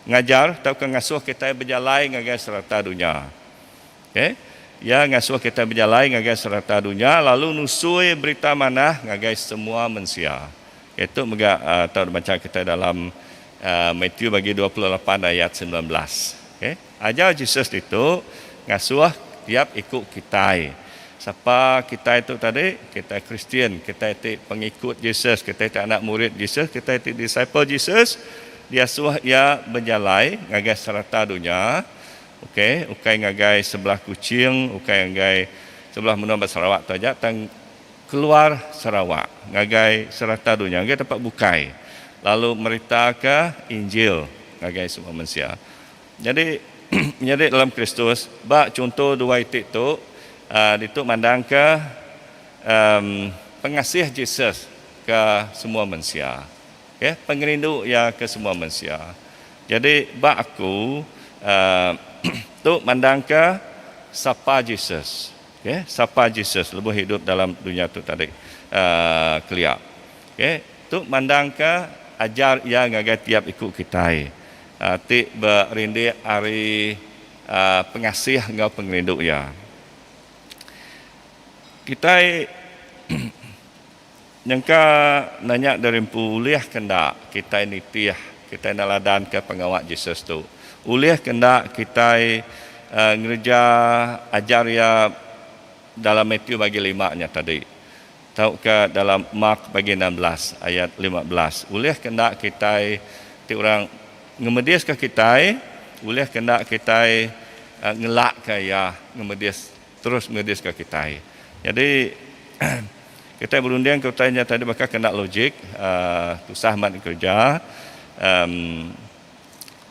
ngajar atau ke ngasuh kita berjalan ngagai serta dunia. Okay. Ya ngasuh kita berjalan ngagai serta dunia lalu nusui berita mana ngagai semua manusia. Itu mega atau baca kita dalam Matthew bagi 28 ayat 19. Okay. Ajar Jesus itu ngasuh tiap ikut kita. Siapa kita itu tadi? Kita Kristian, kita itu pengikut Jesus, kita itu anak murid Jesus, kita itu disciple Jesus. Dia suah ia berjalan ngagai serta dunia. Okey, ukai ngagai sebelah kucing, ukai ngagai sebelah menua Sarawak tu aja tang keluar Sarawak, ngagai serta dunia, ngagai tempat bukai. Lalu meritakan Injil ngagai semua manusia. Jadi menjadi dalam Kristus, bak contoh dua itik tu itu mandang ke pengasih Jesus ke semua manusia. Okay, pengerindu ya ke semua manusia. Jadi bak aku tu mandang ke sapa Jesus. Okay, sapa Jesus lebih hidup dalam dunia tu tadi clear. Okay, tu mandang ke ajar yang ngagai tiap ikut kita. Ti berindi hari pengasih ngau pengerindu ya. Kita Nyangka nanya dari uliah kendak kita ini tiah kita naladan ke pengawak Jesus tu. Uliah kendak kita ngerja ajar ya dalam Matthew bagi 5-nya tadi. Tahu ke dalam Mark bagi 16 ayat 15. Uliah kendak kita ti orang ngemedias ke kita, uliah kendak kita ngelak ke ya ngemedias terus ngemedias ke kita. Jadi kita berunding ke utanya tadi maka kena logik tusah mat kerja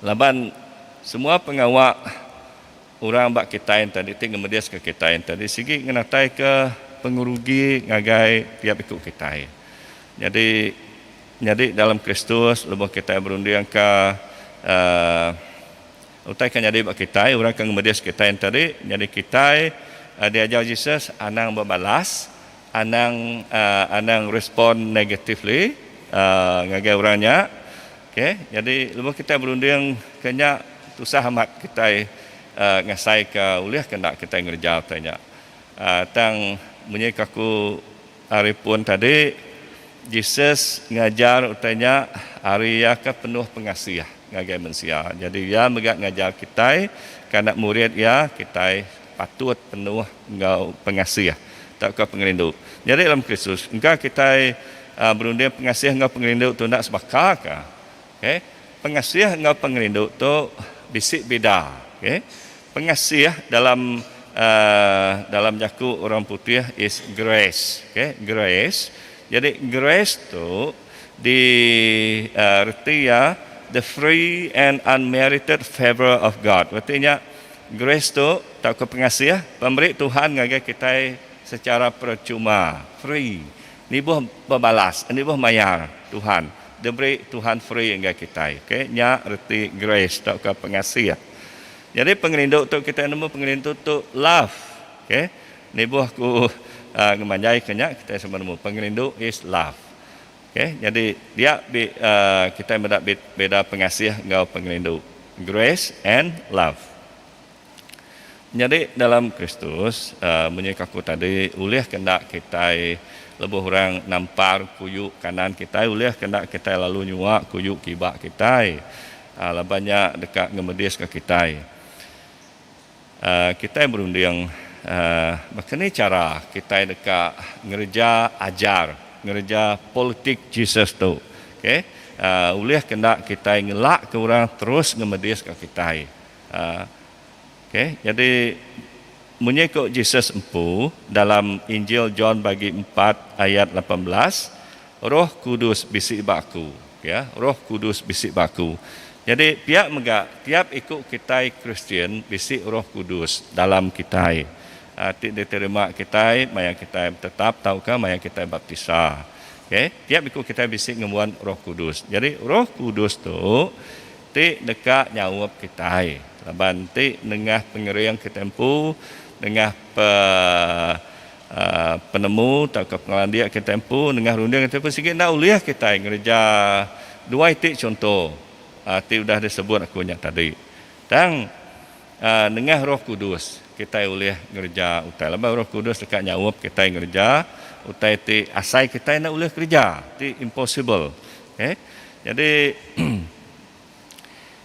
laban semua pengawak orang bak kita yang tadi tinggal medias ke kita yang tadi segi ngenatai ke pengurugi ngagai tiap ikut kita. Jadi dalam Kristus lebih kita berunding ke utai kan jadi bak kita orang kan medias kita yang tadi jadi kita diajar Jesus anang berbalas anang respon negatively ngagai orangnya. Okay, jadi lepas kita berunding kena tusah amat kita ngasai ke uliah kena kita ngerja tanya. Tang bunyi kaku hari pun tadi Jesus ngajar utanya hari ya ke penuh pengasih ngagai manusia. Jadi ya megak ngajar kita kanak murid ya kita patut penuh ngau pengasih tak ke pengerindu. Jadi dalam Kristus, engkau kita berunding pengasih engkau pengerindu tu nak sebakar ke? Okay? Pengasih engkau pengerindu tu bisik beda. Okay? Pengasih dalam dalam jaku orang putih is grace. Okay? Grace. Jadi grace tu di erti ya the free and unmerited favor of God. Artinya grace tu tak ke pengasih pemberi Tuhan ngagai kita secara percuma, free. Ni buh berbalas, ni buh mayar Tuhan. Diberi Tuhan free ngagai kita. Okay? Nya erti grace tak ke pengasih. Jadi pengerinduk tu kita nemu pengerinduk tu love. Okay? Ni buh aku ngemanjai kenyak kita semua nemu pengerinduk is love. Okay? Jadi dia kita beda pengasih ngau pengerinduk. Grace and love. Jadi dalam Kristus, menyikaku tadi, ulih kendak kita lebih orang nampar kuyuk kanan kita, ulih kendak kita lalu nyuak kuyuk kibak kita, banyak dekat ngemedis ke kita. Kita berunding, maknanya cara kita dekat ngerja ajar, ngerja politik Jesus tu, okay? Ulih kendak kita ngelak ke orang terus ngemedis ke kita. Okay, jadi menyekut Jesus empu dalam Injil John bagi 4 ayat 18, Roh Kudus bisik baku, ya, Roh Kudus bisik baku. Jadi tiap ikut kita Kristian bisik Roh Kudus dalam kita. Tidak diterima kita, maya kita tetap tahukah maya kita baptisa. Okay, tiap ikut kita bisik ngemuan Roh Kudus. Jadi Roh Kudus tu dekat nyawab kita. Banti dengan pengerian ketempu, dengan penemu atau pengalaman dia ketempu, dengan runding ketempu sikit nak uliah kita ngerja dua itik contoh. Ti sudah disebut aku nyak tadi. Dan dengan Roh Kudus kita uliah ngerja utai. Lepas Roh Kudus dekat nyawab kita ngerja utai ti asai kita nak uliah kerja. Ti impossible. Okay?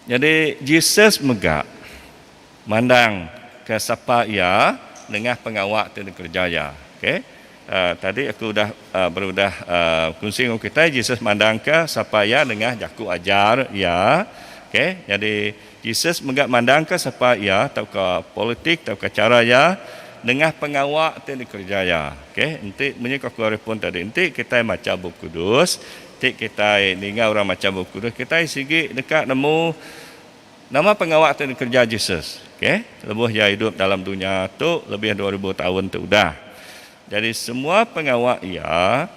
Jadi Jesus megak mandang ke siapa ia dengan pengawak tu kerjaya. Okay? Tadi aku berudah kongsi dengan kita, Jesus mandang ke siapa ia dengan jaku ajar ia. Okay? Jadi Jesus megak mandang ke siapa ia atau ke politik atau ke cara ia dengan pengawak tu kerjaya. Okay? Nanti menyikap keluar pun tadi. Nanti kita macam buku kudus. Kita dengar orang macam buku kudus, kita sigi dekat nemu nama pengawal tu kerja Jesus. Okay? Lebih dia hidup dalam dunia tu lebih 2000 tahun tu dah. Jadi semua pengawal ia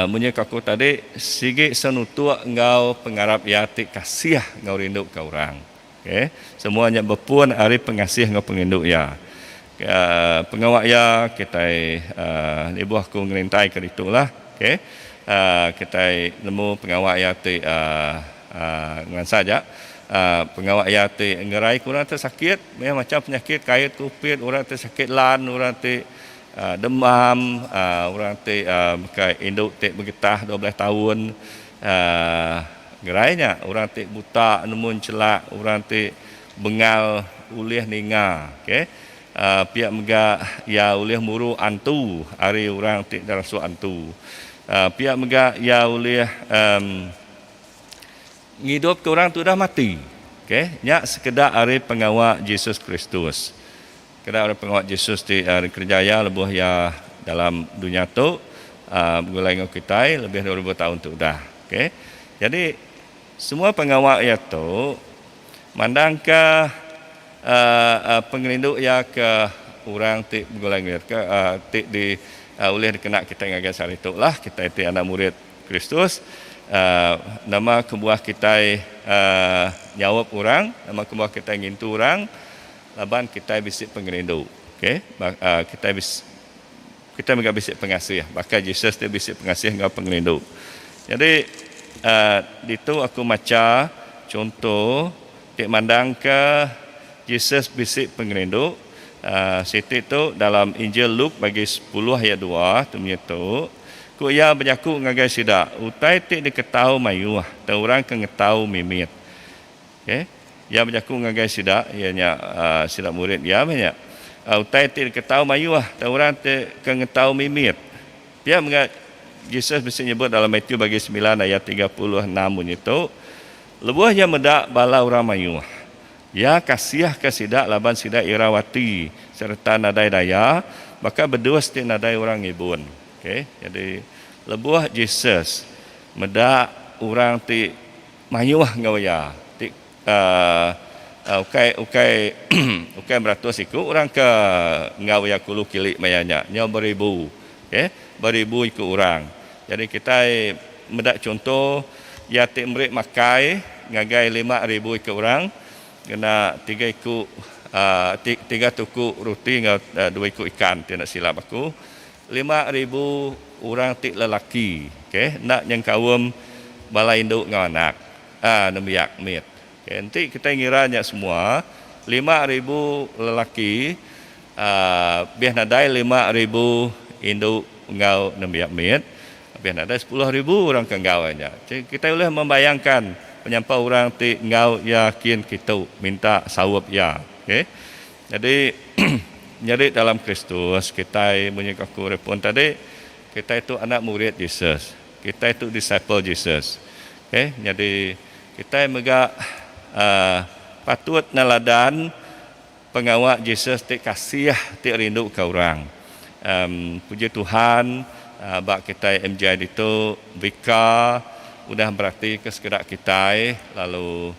menyekaku tadi sigi senutua engkau pengarap ia tik kasih engkau rindu ke orang. Okay? Semuanya berpuan hari pengasih engkau penginduk ia. Pengawal ia kita ibu aku ngerintai ke itulah. Okay? Kita nemu pengawal ia ti dengan saja pengawal ia ti ngerai kurang tersakit, macam penyakit kait kupit, orang tersakit lan, orang ti demam, orang ti induk ti bergetah 12 tahun, ngerainya orang ti buta, nemun celak, orang ti bengal ulih ninga, okay? Pihak mega ya ulih muru antu, hari orang ti darasu antu. Pihak mega ya oleh hidup ke orang tu dah mati. Okey, nya sekedar hari pengawal Yesus Kristus. Sekedar hari pengawal Yesus di kerjaya lebih ya dalam dunia tu bergulai dengan kita lebih 2000 tahun tu dah. Okey. Jadi semua pengawal itu mandang ke pengelinduk ya ke orang ti bergulai dengan ti di oleh dikenak kita ngagai sari tu lah kita itu anak murid Kristus. Nama kebuah kita jawab orang, nama kebuah kita ngintu orang, laban kita bisik pengerindu. Okay? Kita juga bisik pengasih. Bahkan Jesus dia bisik pengasih dengan pengerindu. Jadi itu aku maca contoh tik mandang ke Jesus bisik pengerindu. Siti itu dalam Injil Luke bagi 10 ayat 2 tu menyetu ku ia berjaku ngagai sida utai tik diketahu mayu tau orang kengetau mimit. Okey, ia berjaku ngagai sida ianya sida murid dia banyak utai tik diketahu mayu tau orang tik kengetau mimit. Dia mengat Jesus mesti nyebut dalam Matius bagi 9 ayat 36 menyetu lebuhnya medak bala orang mayu Ya kasiah ke sidak laban sidak irawati serta nadai daya, maka berdua setiap nadai orang ibun. Okay? Jadi lebuah Jesus medak orang ti mayuah ngawaya ti ukai meratus ikut orang ke ngawaya kulu kilik mayanya nya beribu. Okay? Beribu ikut orang. Jadi kita medak contoh ya ti merik makai ngagai 5,000 ikut orang. Kena 3 ikut 3 tukuk roti dengan 2 ikut ikan, tidak silap aku. 5,000 orang tik lelaki, okay? Nak yang kawum balai induk dengan anak. Nemiak mit. Okay? Nanti kita ngiranya semua 5,000 lelaki biar nadai 5,000 induk ngau nemiak mit. Biar nadai 10,000 orang kenggawanya. Jadi kita boleh membayangkan penyampai orang ti ngau yakin kita minta sawab ya. Okay? Jadi dalam Kristus kita menyengaku repon tadi kita itu anak murid Yesus. Kita itu disciple Jesus. Okay? Jadi kita megak patut naladan pengawak Yesus ti kasih ti rindu ke orang. Puji Tuhan bak kita MJ itu Vika udah berarti ke sekedar kita lalu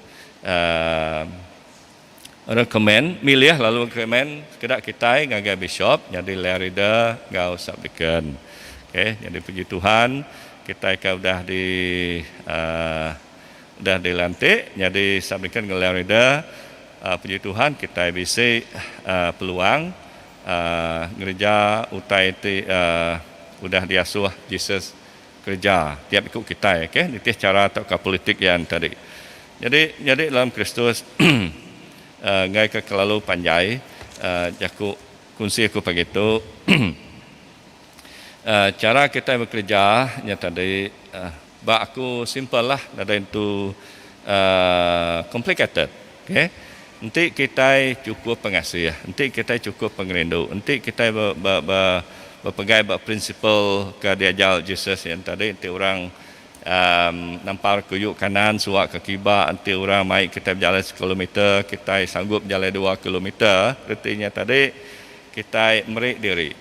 rekomen milih lalu rekomen sekedar kita ngagai bishop jadi lerida ngau sabikan. Okay, jadi puji Tuhan kita udah dilantik jadi sabikan ngelerida. Puji Tuhan kita bisa peluang gereja utai udah diasuh Jesus kerja tiap ikut kita, okay? Itu cara atau politik yang tadi. Jadi dalam Kristus ngai ke kelalu panjai jaku kunci aku begitu. Cara kita bekerja nya tadi bak aku simple lah, ada itu complicated, okay? Nanti kita cukup pengasih, nanti kita cukup pengerindu, nanti kita berpegang prinsipal ke diajar Jesus yang tadi nanti orang nampar kuyuk kanan suak ke kibak nanti orang mai kita berjalan 1 kilometer kita sanggup jalan 2 kilometer artinya tadi kita merik diri.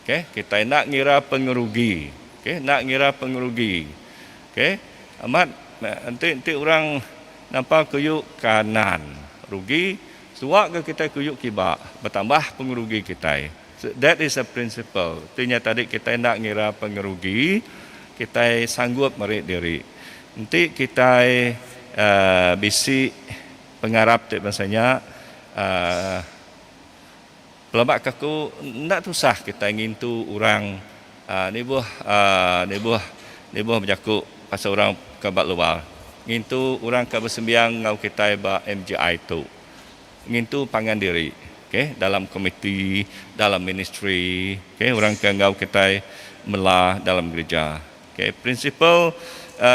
Okay? Kita nak ngira pengerugi. Okay? Nak ngira pengerugi. Okay? Amat nanti orang nampar kuyuk kanan rugi suak ke kita kuyuk kibak bertambah pengerugi kita. So that is a principle. Artinya tadi kita nak ngira pengerugi, kita sanggup merik diri. Nanti kita bisi pengarap tu bahasanya pelabak kaku nak tusah kita ngintu orang ni buah berjakuk pasal orang kabat luar. Ngintu orang ke bersembiang ngau kita ba MJI tu. Ngintu pangan diri. Okay, dalam komiti, dalam ministry, okay, orang kenggau kita melah dalam gereja. Okay, prinsipal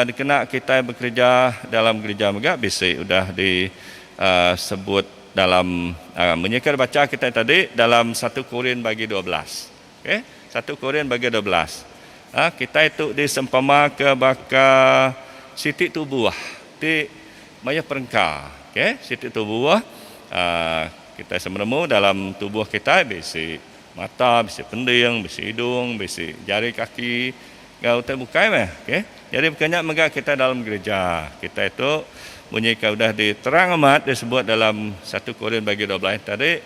dikena kita bekerja dalam gereja juga bisa sudah disebut dalam menyekar baca kita tadi dalam 1 Korin bagi 12. Okay, 1 Korin bagi 12. Kita itu disempama ke baka sitik tubuh, ti maya perengka. Okay, sitik tubuh. Kita semenemu dalam tubuh kita bisa mata, bisa pending, bisa hidung, bisa jari kaki, kau terbuka mah, okay? Jadi bukannya megak kita dalam gereja. Kita itu bunyi kau dah diterang amat disebut dalam 1 Korin bagi 12 tadi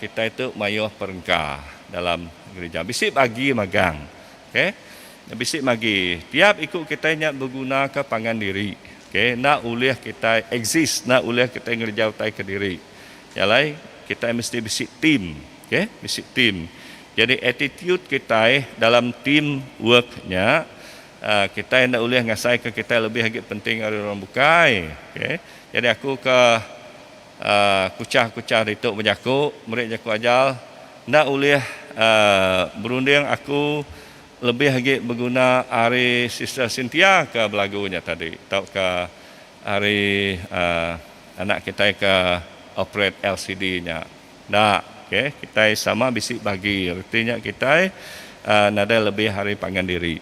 kita itu mayuh perengkah dalam gereja. Bisik bagi magang, okay? Bisik bagi tiap ikut kita nak berguna ke pangan diri, okay? Nak uliah kita exist, nak uliah kita ngerja utai ke diri. Yang lain kita mesti bisik tim, okay? Bisik tim. Jadi attitude kita dalam team worknya kita hendak boleh ngasai ke kita lebih lagi penting dari orang bukai, okay? Jadi aku ke kucah-kucah itu menjaku murid jaku ajal nak boleh berunding aku lebih lagi berguna hari Sister Cynthia ke belagunya tadi atau ke hari anak kita ke operate LCD-nya. Nah, okay, kita sama bisik bagi. Artinya kita nada lebih hari pangan diri.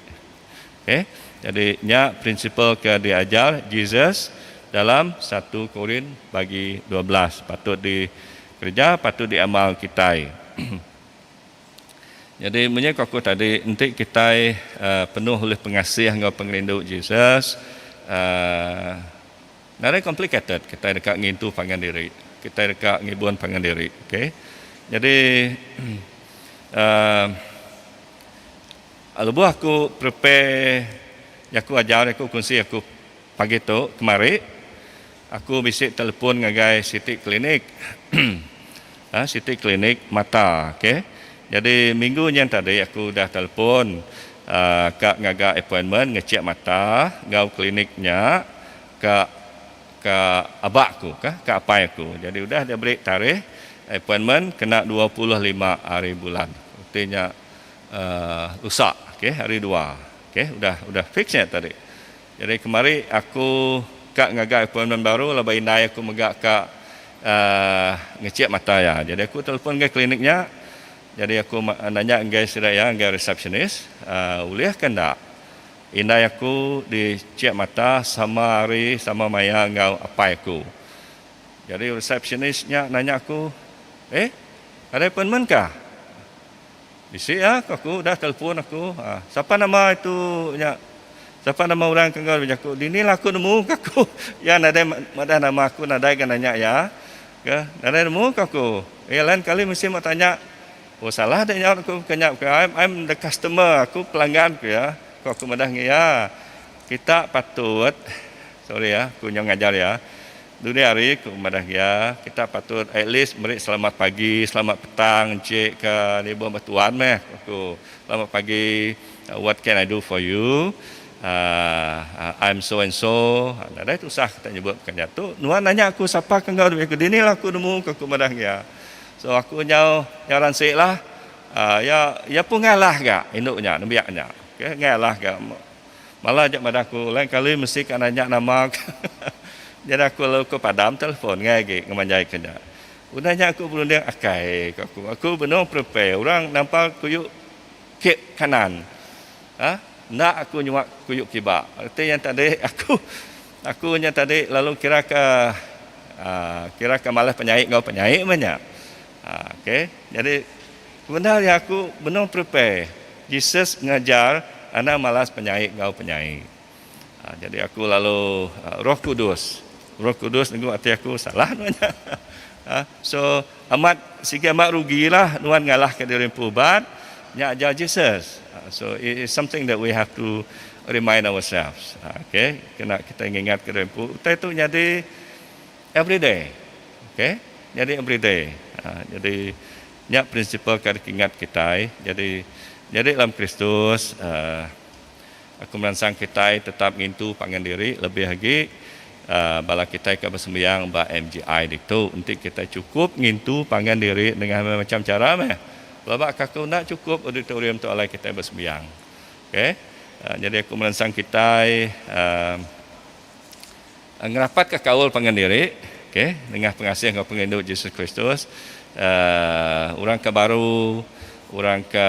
Okay? Jadi nya prinsipal ke diajar Jesus dalam 1 Korin bagi 12. Patut dikerja, patut diamal kita. Jadi menyek aku tadi nanti kita penuh oleh pengasih dengan pengrindu Yesus. Nara complicated kita dekat ngintu pangan diri. Kita dekat ngibun pangan diri. Okay? Jadi lebuh aku prepare aku ajar aku kongsi aku pagi tu kemari aku bisik telefon ngagai Siti Klinik. Siti Klinik mata, okey. Jadi minggu yang tadi aku dah telefon kak ngaga appointment ngecek mata ngau kliniknya ke abakku ke apai aku. Jadi udah dia beri tarikh appointment kena 25 hari bulan. Artinya lusa, okey, hari 2. Okey, udah fixnya tadi. Jadi kemari aku kak ngaga appointment baru lebih naik aku megak kak ngecek mata ya. Jadi aku telefon ke kliniknya. Jadi aku nanya guys saya, guys resepsionis, boleh kan tak? Indai aku dicek mata sama hari sama maya ngau apa aku. Jadi resepsionisnya nanya aku, ada appointment kah? Bisi ya, aku dah telefon aku. Siapa nama itu? Siapa nama orang kenggal aku? Dinilah aku nemu aku. Ya ada nama aku nadai kan nanya ya. Ya, ada nemu aku. Lain kali mesti mau tanya. Oh salah dia nyawa aku kenyap ke I'm the customer, aku pelanggan aku ya. Kau aku madah ya. Kita patut aku yang ngajar ya. Dunia hari aku madah ya. Kita patut at least beri selamat pagi, selamat petang, cek ke neighbor batuan meh. Aku selamat pagi, what can I do for you? I'm so and so. Ada itu sah kita nyebut kenyap tu. Nuan nanya aku siapa kengau aku dinilah aku nemu aku madah ya. So aku nyau ransik lah, ya pun ngalah gak induknya, nabiaknya, okay, ngalah gak, malah ajak pada aku, lain kali mesti kan nanya nama, jadi aku lalu ke padam telefon, ngagi, ngemanjai kena, udahnya aku berundang akai, aku benar prepare, orang nampak kuyuk kek kanan, nak aku nyuak kuyuk kibak, arti yang tadi aku yang tadi lalu kira ke malah penyaik ngau penyaik banyak. Okay. Jadi sebenarnya aku benar prepare. Jesus ngajar, anak malas penyaik ngau penyaik. Jadi aku lalu Roh Kudus nunggu hati aku salah nuannya. So amat rugilah nuan ngalah ke diri pubat nya ajar Jesus. So it is something that we have to remind ourselves. Okay, kena kita ingat ke diri pubat itu jadi every day. Okay, jadi every day. Jadi nyak prinsipal kada ingat kita. Jadi dalam Kristus aku merangsang kita tetap ngintu pangan diri lebih lagi bala kita ke bersembahyang ba MGI itu untuk kita cukup ngintu pangan diri dengan macam cara meh. Labak aku nak cukup auditorium tu alai kita bersembahyang. Okey. Jadi aku merangsang kita ngerapat ke kaul pangan diri. Okay, dengan pengasihan dengan penginduk Yesus Kristus, orang ke baru, orang ke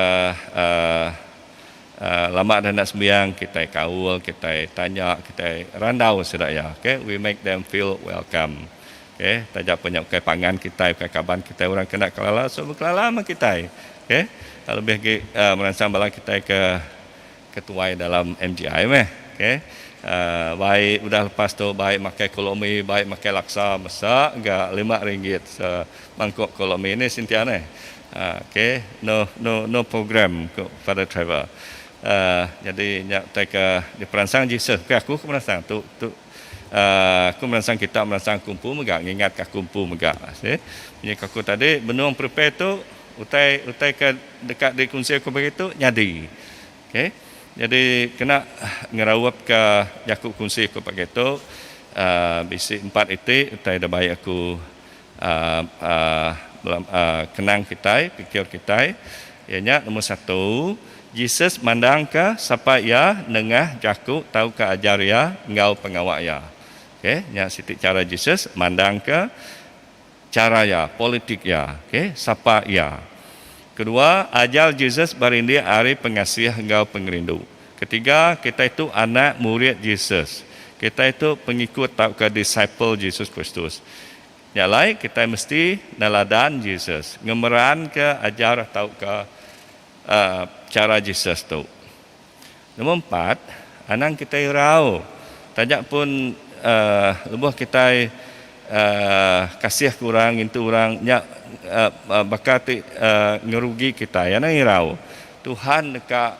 lama dan nak sembahyang, kita kaul, kita tanya, kita randau sedaya. Okay, we make them feel welcome. Okay, tajak banyak ke pangan kita, ke kaban kita, orang kena kelala, so berkelala sama kita. Okay, lebih lagi merancang bala kita ke ketuai dalam MGI meh. Okay. Baik udah lepas tu baik makai kolomi, baik makai laksa masak enggak RM5 semangkuk kolomi ini Cynthia ni. Okay, no program pada travel. Jadi nyak take diperansang Jesus. Okay, aku meransang tu aku meransang kita meransang kumpu megak ingat ka kumpu megak. Punya aku tadi benung prepare tu utai ke dekat di kunci aku begitu nyadi. Okay. Jadi kena ngerawap ke Yakub kunci aku pakai tu bisi 4 itu utai dah baik aku kenang kita, fikir kita. Ianya nombor 1, Jesus mandang ke siapa ya nengah Yakub tahu ke ajar ya ngau pengawak ya. Okey, nya sitik cara Jesus mandang ke cara ya, politik ya. Okey, siapa ya. Kedua, ajar Jesus barindia hari pengasih engkau pengerindu. Ketiga, kita itu anak murid Jesus. Kita itu pengikut atau ke disciple Yesus Kristus. Yang lain kita mesti neladan Yesus, ngemeran ke ajar atau ke cara Yesus tu. Nombor 4, anang kita irau. Tajak pun lebuh kita kasih kurang itu orang nyak bakat ngerugi kita ya nang irau. Tuhan dekat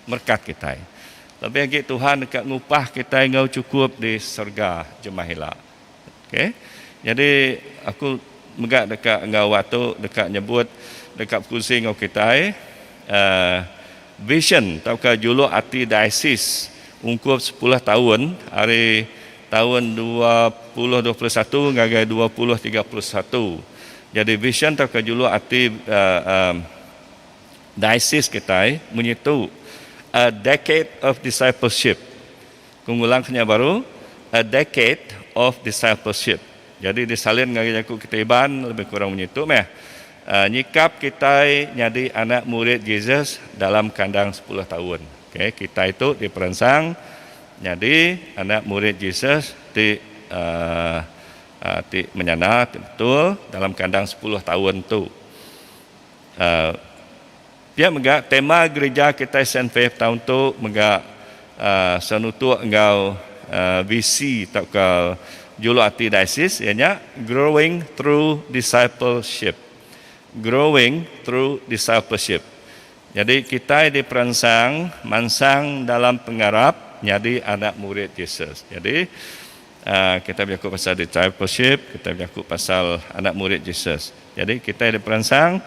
merkat kita. Lebih lagi Tuhan dekat ngupah kita ngau cukup di surga jemahilah. Okey. Jadi aku megak dekat ngau waktu dekat nyebut dekat kursi ngau kita vision atau ke juluk arti diocese ungkup 10 tahun hari tahun 2021 ngagai 2031. Jadi vision atau ke juluk arti diocese kita menyitu a decade of discipleship. Kungulang kenya baru a decade of discipleship. Jadi disalin ngagai aku kita iban lebih kurang menyitu meh. Nyikap kita jadi anak murid Yesus dalam kandang 10 tahun. Okay, kita itu diperansang jadi anak murid Yesus di menyana betul dalam kandang 10 tahun tu. Dia megak tema gereja kita Saint Faith tahun tu megak sanutu engau visi tak ke julu arti diocese ianya growing through discipleship. Growing through discipleship. Jadi kita diperansang mansang dalam pengarap jadi anak murid Yesus. Jadi kita bercakap pasal discipleship, kita bercakap pasal anak murid Yesus. Jadi kita diperansang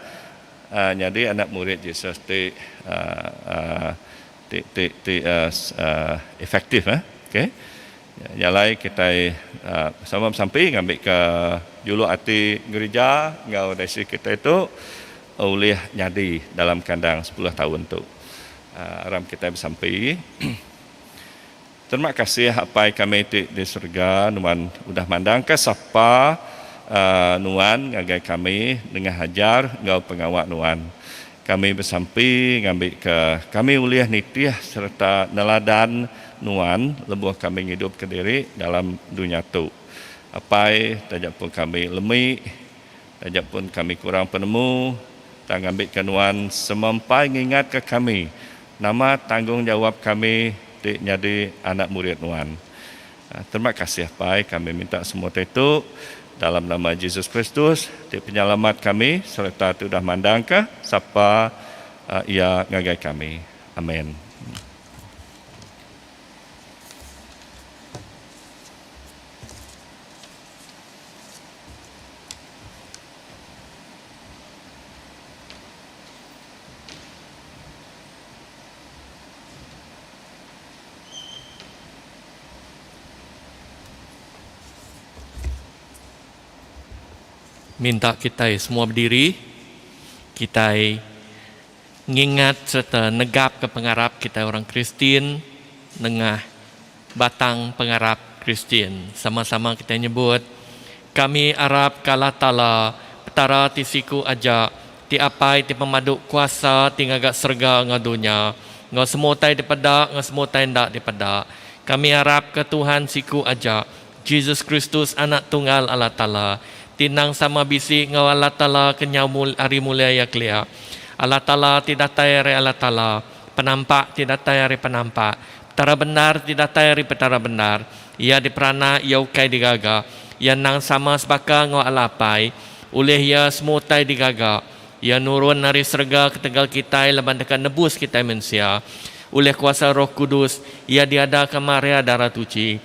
jadi anak murid Yesus efektif okey. Yang lain kita sama sampai ngambil ke julu arti gereja ngau dasi kita itu oleh jadi dalam kandang 10 tahun tu. Aram kita sampai. Terima kasih apa kami di surga nuan udah mandang ke sapa nuan ngagai kami dengan hajar ngau pengawak nuan. Kami bersampai ngambil ke kami uliah nitiah serta neladan nuan lebuh kami hidup ke diri dalam dunia tu. Apa tajak pun kami lemik, tajak pun kami kurang penemu, tak ambil ke nuan semampai ngingat ke kami nama tanggungjawab kami jadi anak murid nuan. Terima kasih apa kami minta semua itu dalam nama Yesus Kristus, di penyelamat kami serta sudah mandang ke siapa ia ngagai kami. Amin. Minta kita semua berdiri, kita mengingat serta negap ke pengarap kita orang Kristian dengan batang pengarap Kristian. Sama-sama kita nyebut, kami Arab kalah tala, petara ti siku aja, ti apai ti pemaduk kuasa, ti ngagak serga ngadunya, ngau semua tai di pedak, ngau semua tai ndak di pedak. Kami Arab ke Tuhan siku aja, Jesus Kristus anak tunggal Allah Ta'ala, tinang sama bisi ngau Allah Ta'ala kenyau hari mulia ya klia. Allah Ta'ala tidak tayari Allah Ta'ala, penampak tidak tayari penampak, petara benar tidak tayari petara benar. Ia diperana ia ukai digaga, ia nang sama sebaka ngau Allah pai, oleh ia semua tai digaga. Ia nurun dari serga ketegal kita leban dekat nebus kita manusia. Oleh kuasa Roh Kudus, ia diadakan Maria darah tuci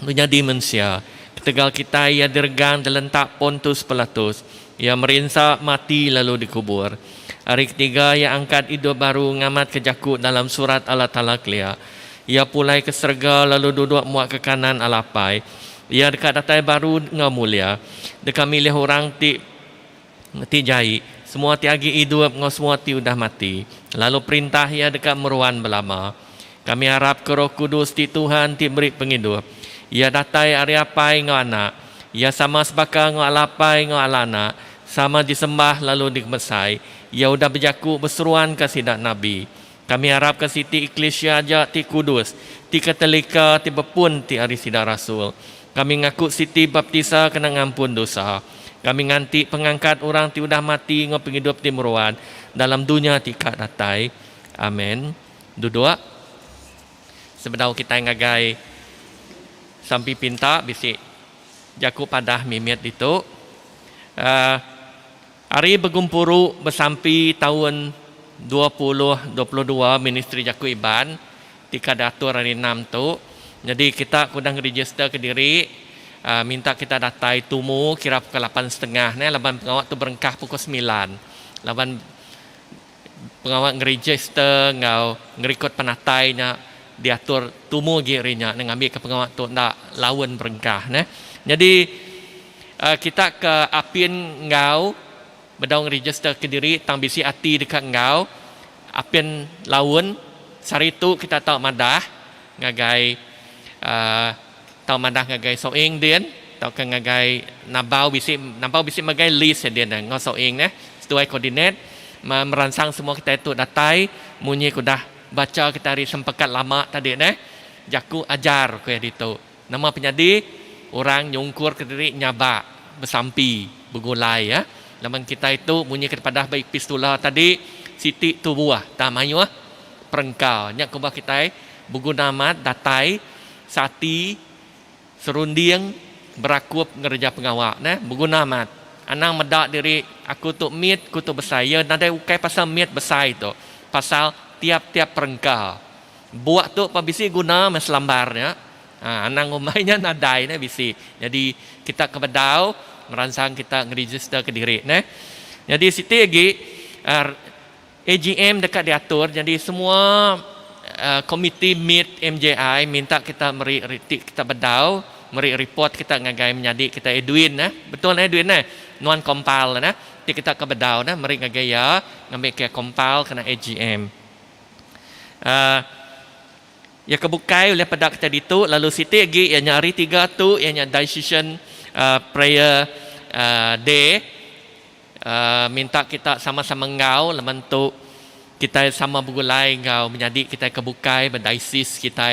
menjadi manusia. Ketegal kita ia diregang dilentak Pontus Pilatus. Ia merinsak mati lalu dikubur. Hari ketiga ia angkat hidup baru ngamat kejakut dalam surat Allah Ta'ala klia. Ia pulai ke serga lalu duduk muak ke kanan Allah pai. Ia dekat datai baru ngau mulia. Dekat milih orang ti jahit. Semua ti agi hidup ngau semua ti udah mati. Lalu perintah ia dekat meruan belama. Kami harap ke Roh Kudus ti Tuhan ti beri penghidup. Ia datai hari apai ngau anak. Ia sama sebaka ngau alapai ngau alana. Sama disembah lalu dikemesai. Ia udah berjaku berseruan ke sidak Nabi. Kami harapkan Siti Eklesia aja ti kudus, ti Katolika, ti bepun, ti ari sida rasul. Kami ngaku Siti baptisa kena ngampun dosa. Kami nganti pengangkat orang ti udah mati ngau penghidup ti meruan dalam dunia ti kat datai. Amin. Duduk. Sebenarnya kita ngagai sampai pinta bisi jaku padah mimit itu. Hari bergumpuru bersampai tahun 2022 Ministri Jaku Iban tika datur hari 6 tu. Jadi kita kudang register ke diri, minta kita datai tumu kira pukul 8.30 laban pengawal tu berengkah pukul 9. Laban pengawal ngeregister ngau ngerikut penatainya diatur tumu girinya ngambil ke pengawal tu nak lawan berengkah Jadi kita ke apin ngau bedang register ke diri tang bisi ati dekat ngau apin lawan sari tu kita tahu madah ngagai tahu madah ngagai soing din tahu ke ngagai nabau bisi magai list din ngau soing sesuai koordinat merangsang semua kita itu datai munyi kudah baca kita hari sempekat lama tadi jaku ajar ke itu nama penyadi orang nyungkur ke diri nyaba bersampi bergulai Laman kita itu bunyi kepada baik pistula tadi siti tu buah tamayuah perengkau nya kubah kita berguna mat datai sati serunding berakup ngerja pengawak berguna mat anang medak diri aku tu mit aku tu besaya nada ukai pasal mit besar itu pasal tiap-tiap perengkau buat tu pabisi guna meslambarnya anang umainya nadai bisi jadi kita kebedau merangsang kita ngeregister ke diri jadi situ lagi AGM dekat diatur jadi semua komiti meet MJI minta kita meri kita bedau meri report kita ngagai menjadi kita Edwin betul Edwin nuan compile kita ke bedau meri ngagai ya ngambil ke compile kena AGM ya kebukai oleh pada kita itu lalu situ lagi yang nyari 3 tu yang decision prayer day minta kita sama-sama ngau leman tu kita sama bergulai ngau menjadi kita kebukai berdaisis kita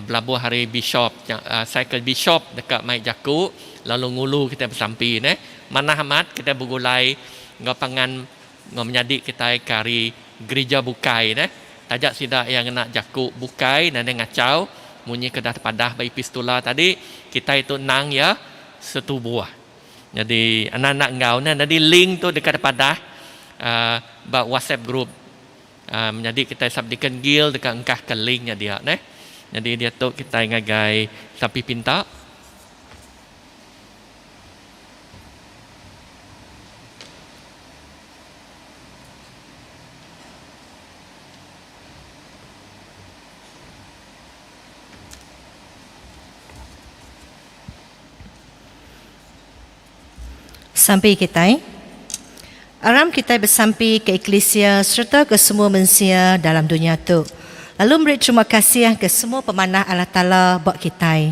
belabuh hari bishop saya ke bishop dekat Mai Jaku lalu ngulu kita bersampi mana amat kita bergulai ngau pangan ngau menjadi kita kari gereja bukai tajak sidak yang nak Jaku bukai dan ngacau munyi kedah padah bayi pistula tadi kita itu nang ya setubuh jadi anak-anak ngau jadi link tu dekat padah WhatsApp group menjadi kita sabdikan gil dekat engkah ke linknya dia jadi dia tu kita ngagai sapi pinta sampai kita aram kita bersampai ke Eklesia serta ke semua manusia dalam dunia tu. Lalu beri terima kasih ke semua pemanah Allah Ta'ala buat kita.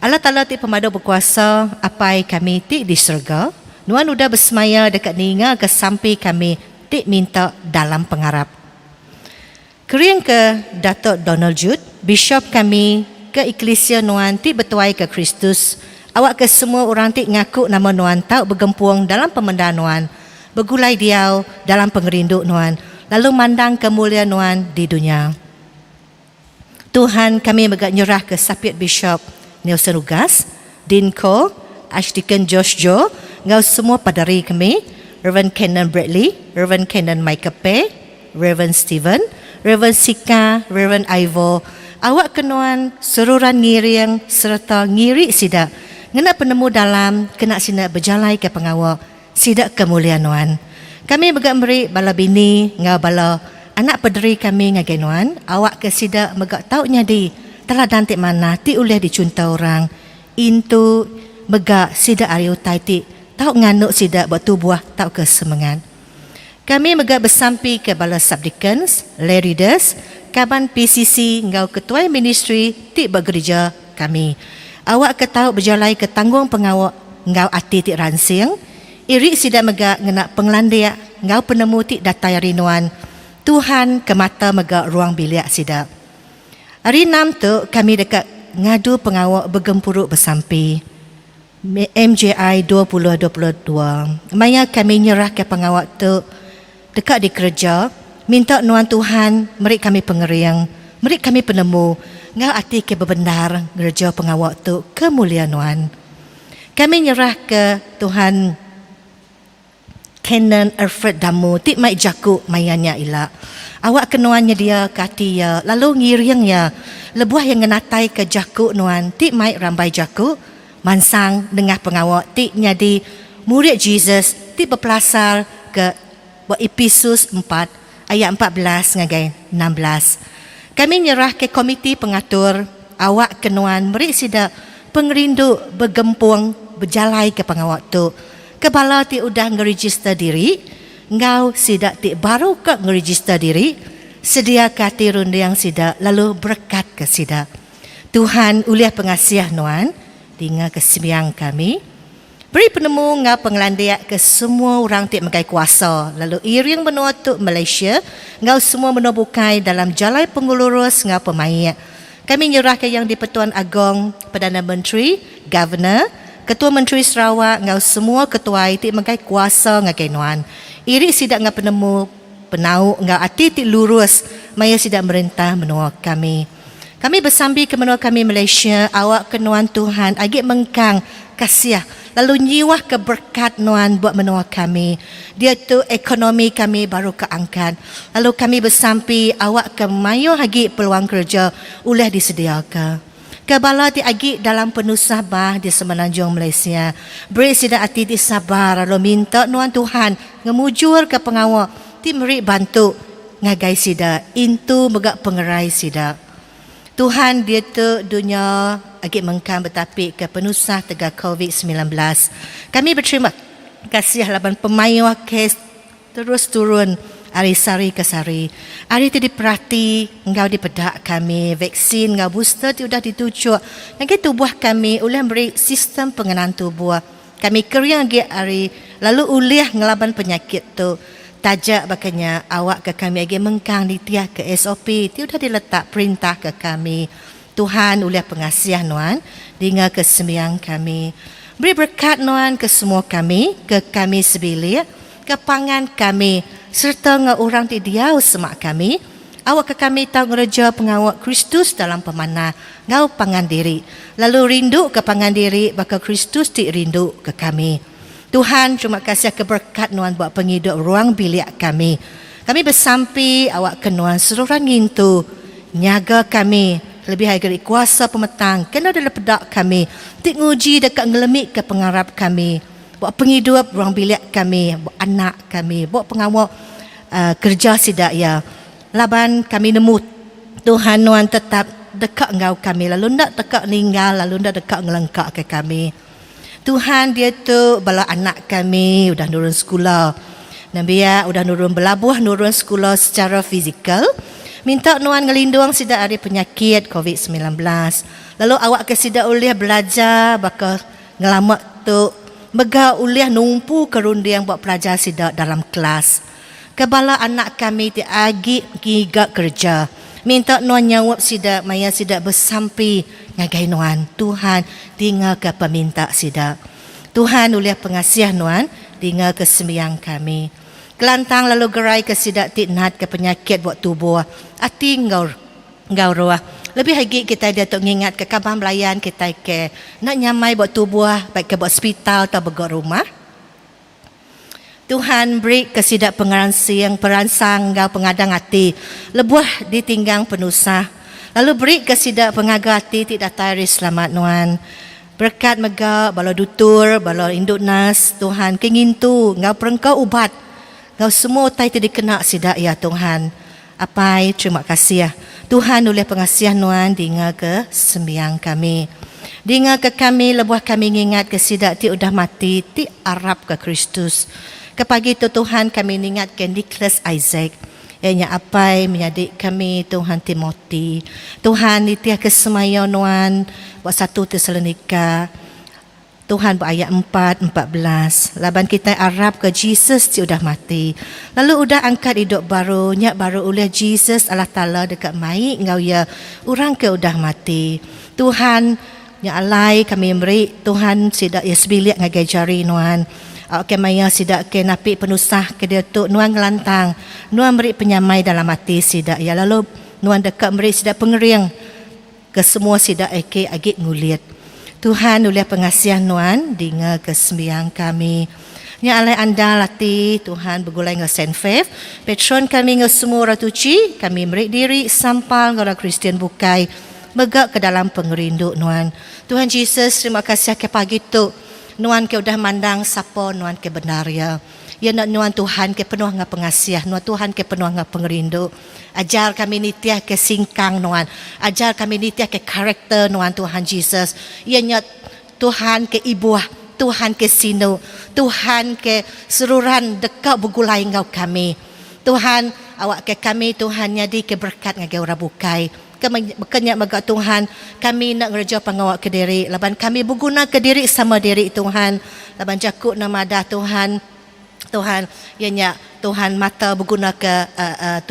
Allah Ta'ala ti pemadu berkuasa apa kami ti di syurga. Nuan udah bersemaya dekat ninga ke sampai kami ti minta dalam pengharap. Kering ke Datuk Donald Jude, Bishop kami ke Eklesia Nuan ti bertuai ke Kristus. Awak ke semua orang ti ngaku nama Nuan tau bergempuang dalam pemendaan Nuan, bergulai diau dalam pengerinduk Nuan, lalu mandang kemuliaan Nuan di dunia. Tuhan kami megak nyerah ke Sapiat Bishop Nelson Ugas, Dinko, Archdeacon Josh Joe, ngau semua padari kami, Reverend Kenan Bradley, Reverend Kenan Michael Pei, Reverend Stephen, Reverend Sika, Reverend Ivo, awak kenuan seruran ngiring serta ngiri sidak, ngena penemu dalam kena sina berjalai ke pengawal sidak kemuliaan Nuan. Kami megak beri bala bini ngau bala anak pederi kami ngagai Nuan, awak ke sidak megak tau nyadi telah dantik mana ti ulih dicunta orang intu megak sidak ari utai ti tau nganuk sidak buat tubuh tau ke semangat. Kami megak bersampi ke bala subdeacons, lay readers, kaban PCC ngau ketua ministry ti bergereja kami. Awak ke tau berjalai ke tanggung pengawak ngau ati ti ransing, iri sidak megak ngena penglandia ngau penemu ti datai rinuan Tuhan ke mata megak ruang bilik sida. Hari 6 tu kami dekat ngadu pengawal bergempuruk bersampi. MJI 2022. Maya kami nyerah ke pengawal tu dekat di kerja, minta nuan Tuhan, meri kami pengeriang, meri kami penemu, ngau hati ke bebenar kerja pengawal tu kemuliaan nuan. Kami nyerah ke Tuhan Canon Alfred Damu, tik mai jaku mayanya ila. Awak kenuannya dia kati ya, lalu ngiriang ya, lebuah yang ngenatai ke jaku nuan, tik mai rambai jaku, mansang dengan pengawal, tik nyadi murid Jesus, tik berpelasar ke Efesus 4 ayat 14 ngagai 16. Kami nyerah ke komiti pengatur, awak kenuan meri sida pengerindu bergempung berjalai ke pengawal tu. Kepala ti udah ngeregister diri, ngau sida ti baru ke ngeregister diri, sedia kati rundiang sida lalu berkat ke sida. Tuhan uliah pengasiah nuan, dengan kesembiang kami. Beri penemu ngau pengelandiak ke semua orang ti megai kuasa, lalu iring benua tu Malaysia, ngau semua benua bukai dalam jalai pengurus ngau pemain. Kami nyerah ke yang di-Pertuan Agong, Perdana Menteri, Governor, Ketua Menteri Sarawak, ngau semua ketua itu mengai kuasa ngagai nuan. Iri sidak ngau penemu, penau ngau ati ti lurus, maya sidak merintah menua kami. Kami bersambi ke menua kami Malaysia, awak ke nuan Tuhan, agak mengkang, kasiah. Lalu nyiwah keberkat nuan buat menua kami. Dia tu ekonomi kami baru keangkat. Lalu kami bersambi, awak ke mayo hagi peluang kerja, ulah disediakan. Kebala ti agi dalam penuh sabar di Semenanjung Malaysia. Beri sida ati di sabar lalu minta nuan Tuhan ngemujur ke pengawal ti meri bantu ngagai sida intu megak pengerai sida. Tuhan dia tu dunia agi mengkam betapi ke penusah tegak COVID-19. Kami berterima kasih laban pemain kes terus turun hari sari ke sari. Hari itu diperhati, engkau dipedak kami, vaksin, engkau booster itu sudah ditujuk. Nanti tubuh kami, ulah beri sistem pengenalan tubuh. Kami keriang lagi hari, lalu uliah ngelaban penyakit tu. Tajak bakanya awak ke kami lagi mengkang di tiah ke SOP, itu sudah diletak perintah ke kami. Tuhan uliah pengasiah nuan, dengan kesembiang kami. Beri berkat nuan ke semua kami, ke kami sebilir, ke pangan kami, serta ngau orang ti diau semak kami, awak ke kami tahu ngereja pengawak Kristus dalam pemanah, ngau pangan diri. Lalu rindu ke pangan diri, bakal Kristus ti rindu ke kami. Tuhan, terima kasih keberkat nuan buat penghidup ruang bilik kami. Kami bersampi, awak ke nuan seluruh ngintu, nyaga kami, lebih hari kuasa pemetang, kena dalam pedak kami, tik nguji dekat ngelemik ke pengarap kami, buat penghidup ruang bilik kami, buat anak kami, buat pengawal kerja sidak ya. Laban kami nemu Tuhan nuan tetap dekat engkau kami, lalu ndak dekat ninggal, lalu ndak dekat ngelengkak ke kami. Tuhan dia tu bala anak kami udah nurun sekolah. Nabi ya udah nurun belabuh nurun sekolah secara fizikal. Minta nuan ngelindung sidak hari penyakit COVID-19. Lalu awak ke sidak uliah belajar bakal ngelamak tu mega uliah numpu kerundiang buat pelajar sidak dalam kelas. Kebala anak kami ti agi giga kerja. Minta nuan nyawab sidak maya sidak bersampi ngagai nuan. Tuhan tinggal ke peminta sidak. Tuhan uliah pengasiah nuan tinggal ke sembiang kami. Kelantang lalu gerai ke sidak ti nat ke penyakit buat tubuh. Ati ngau roh. Lebih lagi kita dia tu ngingat ke kabar melayan kita ke nak nyamai buat tubuh baik ke buat hospital atau begot rumah. Tuhan beri kesidak pengeransi yang peransang ngau pengadang hati. Lebuah ditinggang penusah. Lalu beri kesidak pengaga hati tidak tari selamat nuan. Berkat mega bala dutur, bala induk nas, Tuhan kengintu ngau perengkau ubat. Ngau semua tai tidak kena sidak ya Tuhan. Apai terima kasih ya. Tuhan oleh pengasiah nuan dinga ke sembiang kami. Dinga ke kami lebuah kami ingat ke sidak ti udah mati ti Arab ke Kristus. Ke pagi tu Tuhan kami ingatkan Nicholas Isaac. Ianya apai menyadik kami Tuhan Timothy. Tuhan nitiah kesemaya nuan buat 1 Tesalonika Tuhan berayat 4:14. Laban kita Arab ke Jesus dia sudah mati. Lalu udah angkat hidup baru, nyak baru oleh Jesus Allah Taala dekat mai ngau ya orang ke udah mati. Tuhan nyak alai kami beri Tuhan sidak ya sebilik ngagai jari nuan. Ke maya sidak ke napi penusah ke dia tu nuan ngelantang. Nuan beri penyamai dalam hati sidak ya lalu nuan dekat beri sidak pengering ke semua sidak eke agit ngulit. Tuhan oleh pengasihan Nuan dinga kesembiang kami. Nya alai anda lati Tuhan bergulai nge Saint Faith. Patron kami nge semua ratuci. Kami merik diri sampal ngora Kristian bukai. Megak ke dalam pengerindu Nuan. Tuhan Jesus terima kasih ke pagi tu. Nuan ke udah mandang sapa Nuan ke benar ya. Ya nak Nuan Tuhan ke penuh ngah pengasiah. Nuan Tuhan ke penuh ngah pengerindu. Ajar kami nitiah ke singkang Nuan. Ajar kami nitiah ke karakter Nuan Tuhan Jesus. Ianya Tuhan ke ibuah. Tuhan ke sino. Tuhan ke seruran dekat bergulai engkau kami. Tuhan awak ke kami Tuhan nyadi ke berkat ngagai orang bukai. Berkenyak bagi Tuhan. Kami nak ngerja pengawak ke diri. Laban kami berguna ke diri sama diri Tuhan. Laban jakut nama dah Tuhan. Tuhan ianya Tuhan mata berguna ke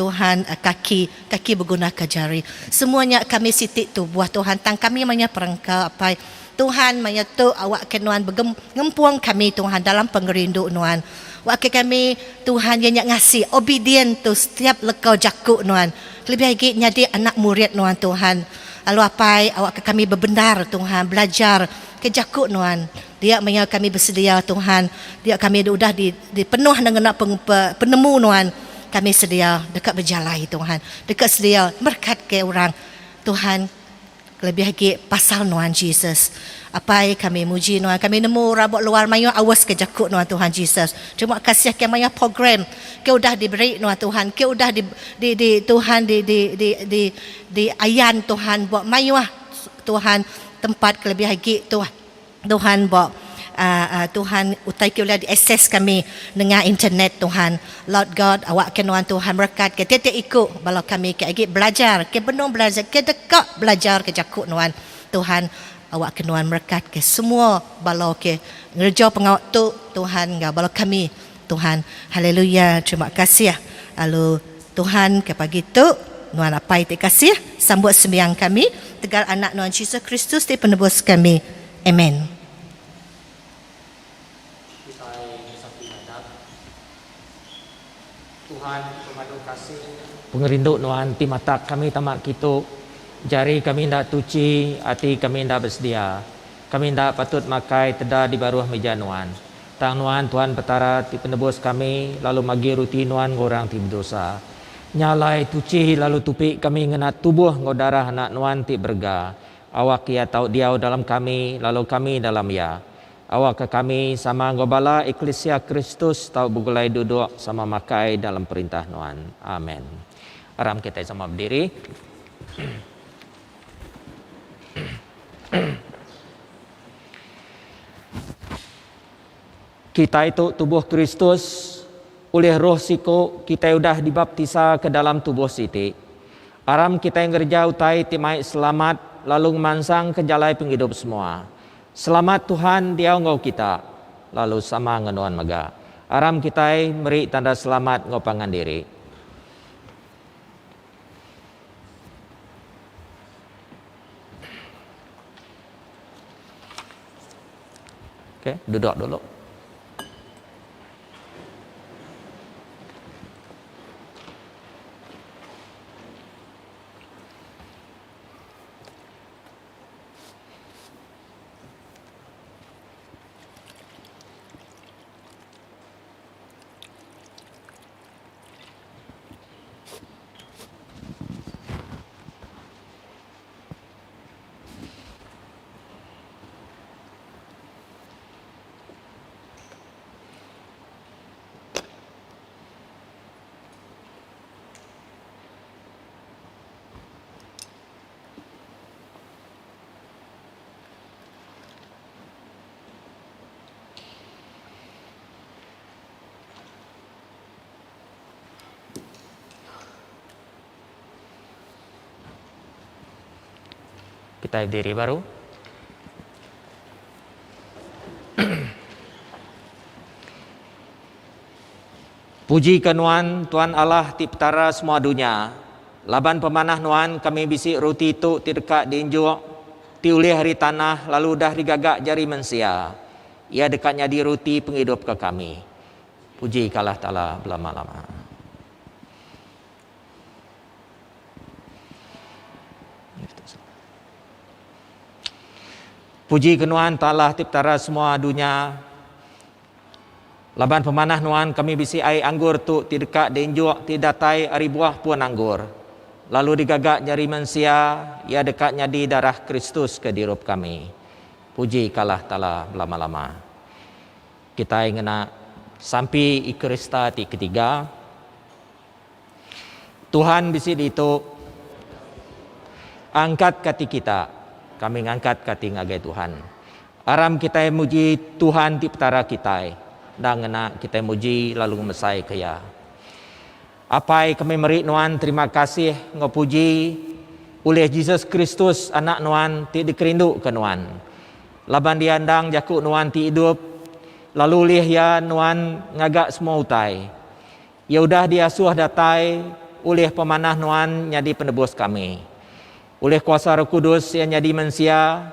Tuhan kaki berguna ke jari. Semuanya kami sitik tu buah Tuhan tang kami manya perangka apa Tuhan manya tu awak ke Nuan ngempuang kami Tuhan dalam pengerindu Nuan. Awak ke kami Tuhan ianya ngasih obedient tu setiap lekau jakuk Nuan. Lebih lagi nyadi anak murid Nuan Tuhan. Lalu apa awak ke kami berbenar Tuhan belajar ke jakuk Nuan. Dia maya kami bersedia Tuhan. Dia kami sudah dipenuh dengan penemu Tuhan. Kami sedia dekat berjalai Tuhan. Dekat sedia berkat ke orang. Tuhan lebih lagi pasal Tuhan Jesus. Apa kami muji Tuhan. Kami nemu rabok luar maya awas ke jakut Tuhan Jesus. Terima kasih ke maya program. Ke udah diberi Tuhan. Ke udah di Tuhan di ayan Tuhan buat maya Tuhan tempat lebih lagi Tuhan bawa Tuhan utai kita di akses kami dengan internet Tuhan. Lord God awak kenuan Tuhan berkat ke titik ikut bala kami ke agak belajar ke benar belajar ke dekat belajar ke jakut Tuhan. Tuhan awak kenuan berkat ke semua bala ke ngerja pengawak tu Tuhan ngah bala kami Tuhan. Haleluya. Terima kasih. Lalu Tuhan ke pagi tu Nuan apa itu kasih sambut sembiang kami tegar anak Nuan Yesus Kristus di penebus kami. Amen. Tuhan pemadu kasih pengerindu Nuan ti mata kami tamak kita jari kami ndak tuci hati kami ndak bersedia kami ndak patut makai teda di baruh meja Nuan tang Nuan Tuhan petara ti penebus kami lalu magi ruti Nuan ngorang ti berdosa nyalai tuci lalu tupik kami ngenat tubuh ngodarah anak Nuan ti berga awak ya tahu dia dalam kami lalu kami dalam ya awak ke kami sama ngobala Eklesia Kristus tahu bugulai duduk sama makai dalam perintah Nuan. Amin. Aram kita sama berdiri. Kita itu tubuh Kristus oleh roh siku kita sudah dibaptisa ke dalam tubuh siti. Aram kita yang kerja utai timai selamat lalu mansang ke jalai penghidup semua. Selamat Tuhan dia ngau kita lalu sama ngenuan maga. Aram kita meri tanda selamat ngopangan diri. Oke, duduk dulu. Kita berdiri baru. Puji ke Nuan, Tuhan Allah ti petara semua dunia. Laban pemanah Nuan, kami bisi roti tu ti dekat diinjuk, ti ulih hari tanah, lalu dah digagak jari manusia. Ia dekatnya di roti penghidup ke kami. Puji ke Allah Ta'ala berlama-lama. Puji ke Nuan, Ta'ala ti petara semua dunia. Laban pemanah Nuan, kami bisi air anggur tu ti dekat diinjuk, ti datai ari buah puan anggur. Lalu digagak jari manusia, ia dekatnya di darah Kristus ke dirup kami. Puji kalah Ta'ala lama-lama. Kita ingin sampai ikrista ti ketiga. Tuhan bisi itu angkat kati kita. Kami ngangkat kati ngagai Tuhan. Aram kita muji Tuhan ti petara kita. Dan ngena kita muji lalu mesai kaya. Apai kami meri Nuan terima kasih ngopuji oleh Yesus Kristus anak Nuan ti dikerindu ke Nuan. Laban diandang jakuk Nuan ti hidup lalu lih ya Nuan ngagak semua utai. Ya udah diasuh datai oleh pemanah Nuan nyadi penebus kami. Oleh kuasa Roh Kudus yang nyadi manusia.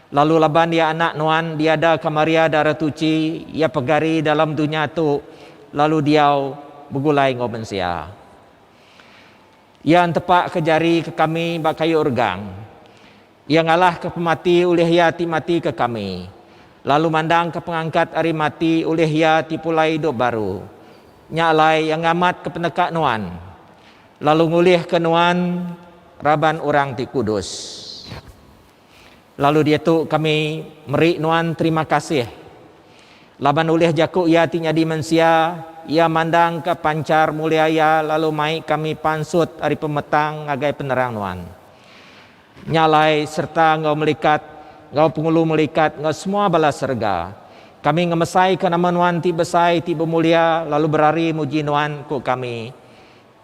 Lalu laban dia anak Nuan, dia ada kamaria darah tuci, ia pegari dalam dunia tu, lalu dia begulai ngoben sia. Ia tepak ke jari ke kami bak kayu urgang. Ia ngalah ke pemati oleh ia ti mati ke kami. Lalu mandang ke pengangkat hari mati oleh ia ti pulai hidup baru. Nyalai yang ngamat ke penekak Nuan. Lalu ngulih ke Nuan, raban orang ti kudus. Lalu dia tu kami meri Nuan terima kasih. Laban oleh jakuk ia ti nyadi manusia, ia mandang ke pancar mulia ia, lalu mai kami pansut hari pemetang ngagai penerang Nuan. Nyalai serta ngau melikat, ngau pengulu melikat, ngau semua bala serga. Kami ngemesai ke nama Nuan ti besai ti bemulia, lalu berari muji Nuan ku kami.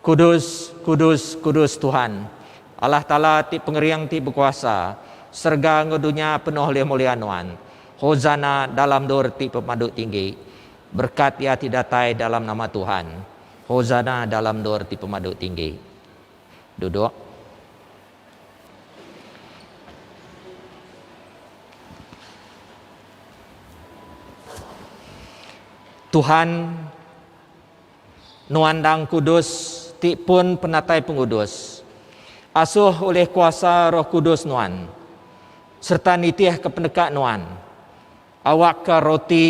Kudus, kudus, kudus Tuhan. Allah Ta'ala ti pengeriang ti berkuasa. Serga ngedunya penuh oleh mulia Nuan. Hozana dalam dor ti pemaduk tinggi. Berkat ya tidak tai dalam nama Tuhan. Hozana dalam dor ti pemaduk tinggi. Duduk. Tuhan Nuan dang kudus ti pun penatai pengudus. Asuh oleh kuasa Roh Kudus Nuan. Serta nitiah ke pendekak Nuan. Awak ke roti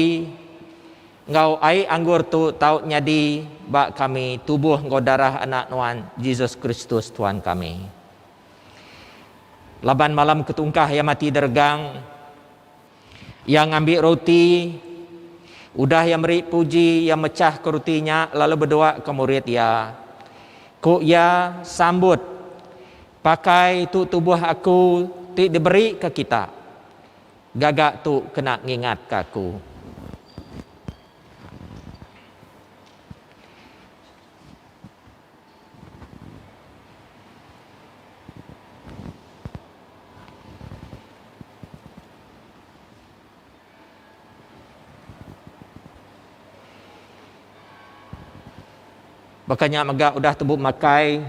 ngau ai anggur tu tau nyadi bak kami tubuh ngau darah anak Nuan Yesus Kristus Tuhan kami. Laban malam ketungkah yang mati dergang, yang ambil roti, udah yang beri puji, yang mecah ke rotinya lalu berdoa ke murid ya. Ku ya sambut pakai tu tubuh aku ti diberi ke kita. Gagak tu kena ngingat ke aku. Makanya megak udah tebuk makai,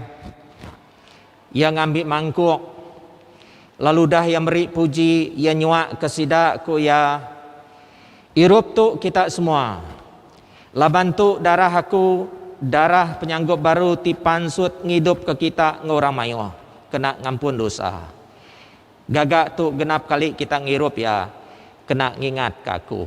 yang ambil mangkuk, lalu dah yang beri puji, yang nyuak kesidak ku ya. Irup tu kita semua. Laban tu darah aku, darah penyanggup baru ti pansut ngidup ke kita ngorang mayo. Kena ngampun dosa. Gagak tu genap kali kita ngirup ya. Kena ngingat ke aku.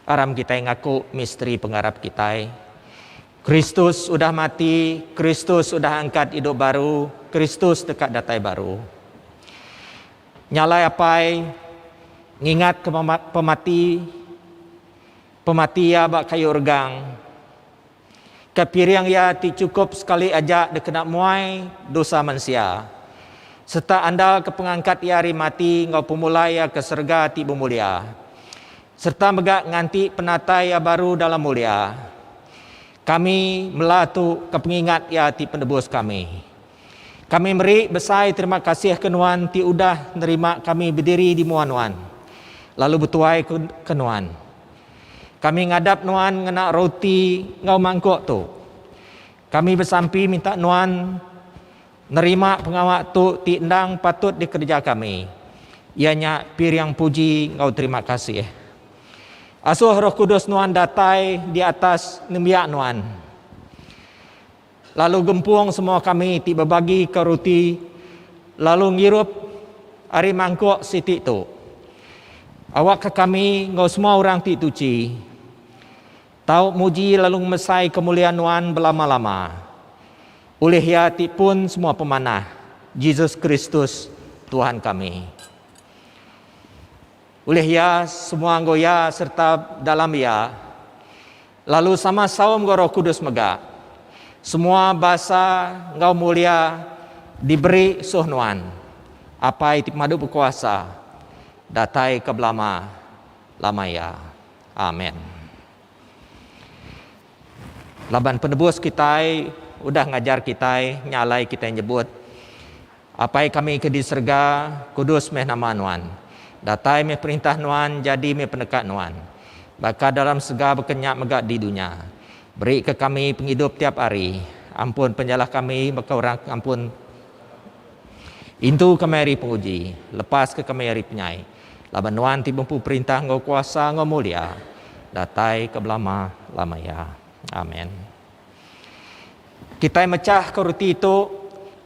Aram kita yang ngaku misteri pengharap kita. Kristus sudah mati, Kristus sudah angkat hidup baru, Kristus dekat datai baru. Nyalai apai, ngingat ke pemati ya bak kayu urgang. Kepiriang ya ti cukup sekali aja dekena muai dosa manusia. Serta andal ke pengangkat ya hari mati, ngau pemulai ya ke serga ti bemulia. Serta megak nganti penatai ya baru dalam mulia. Kami melatu kepengingat ya ti penebus kami. Kami beri besar terima kasih ke Nuan ti udah nerima kami berdiri di muan Nuan. Lalu bertuai ke Nuan. Kami ngadap Nuan ngena roti ngau mangkuk tu. Kami bersampi minta Nuan nerima pengawak tu ti endang patut dikerja kami. Ianya piriang puji ngau terima kasih. Asuh Roh Kudus Nuan datai di atas nembiak Nuan. Lalu gempung semua kami ti berbagi ke roti. Lalu ngirup ari mangkuk siti tu. Awak ke kami ngau semua orang ti tuci. Tau muji lalu mesai kemuliaan Nuan berlama-lama. Oleh ya ti pun semua pemanah. Yesus Kristus Tuhan kami. Oleh ya semua anggoya serta dalam ya. Lalu sama sawam Roh Kudus mega. Semua bahasa engkau mulia diberi suhnuan. Apa itu madu berkuasa. Datai ke belama lama ya. Amin. Laban penebus kita udah ngajar kita nyalai kita nyebut. Apa kami ke di serga kudus meh nama Nuan. Datai me perintah Nuan jadi me pendekat Nuan. Baka dalam segala berkenyak megak di dunia. Beri ke kami penghidup tiap hari. Ampun penjalah kami baka orang ampun. Intu kami hari penguji. Lepas ke kami hari penyai. Laban Nuan ti mampu perintah ngau kuasa ngau mulia. Datai ke belama lama ya. Amin. Kita mecah ke roti itu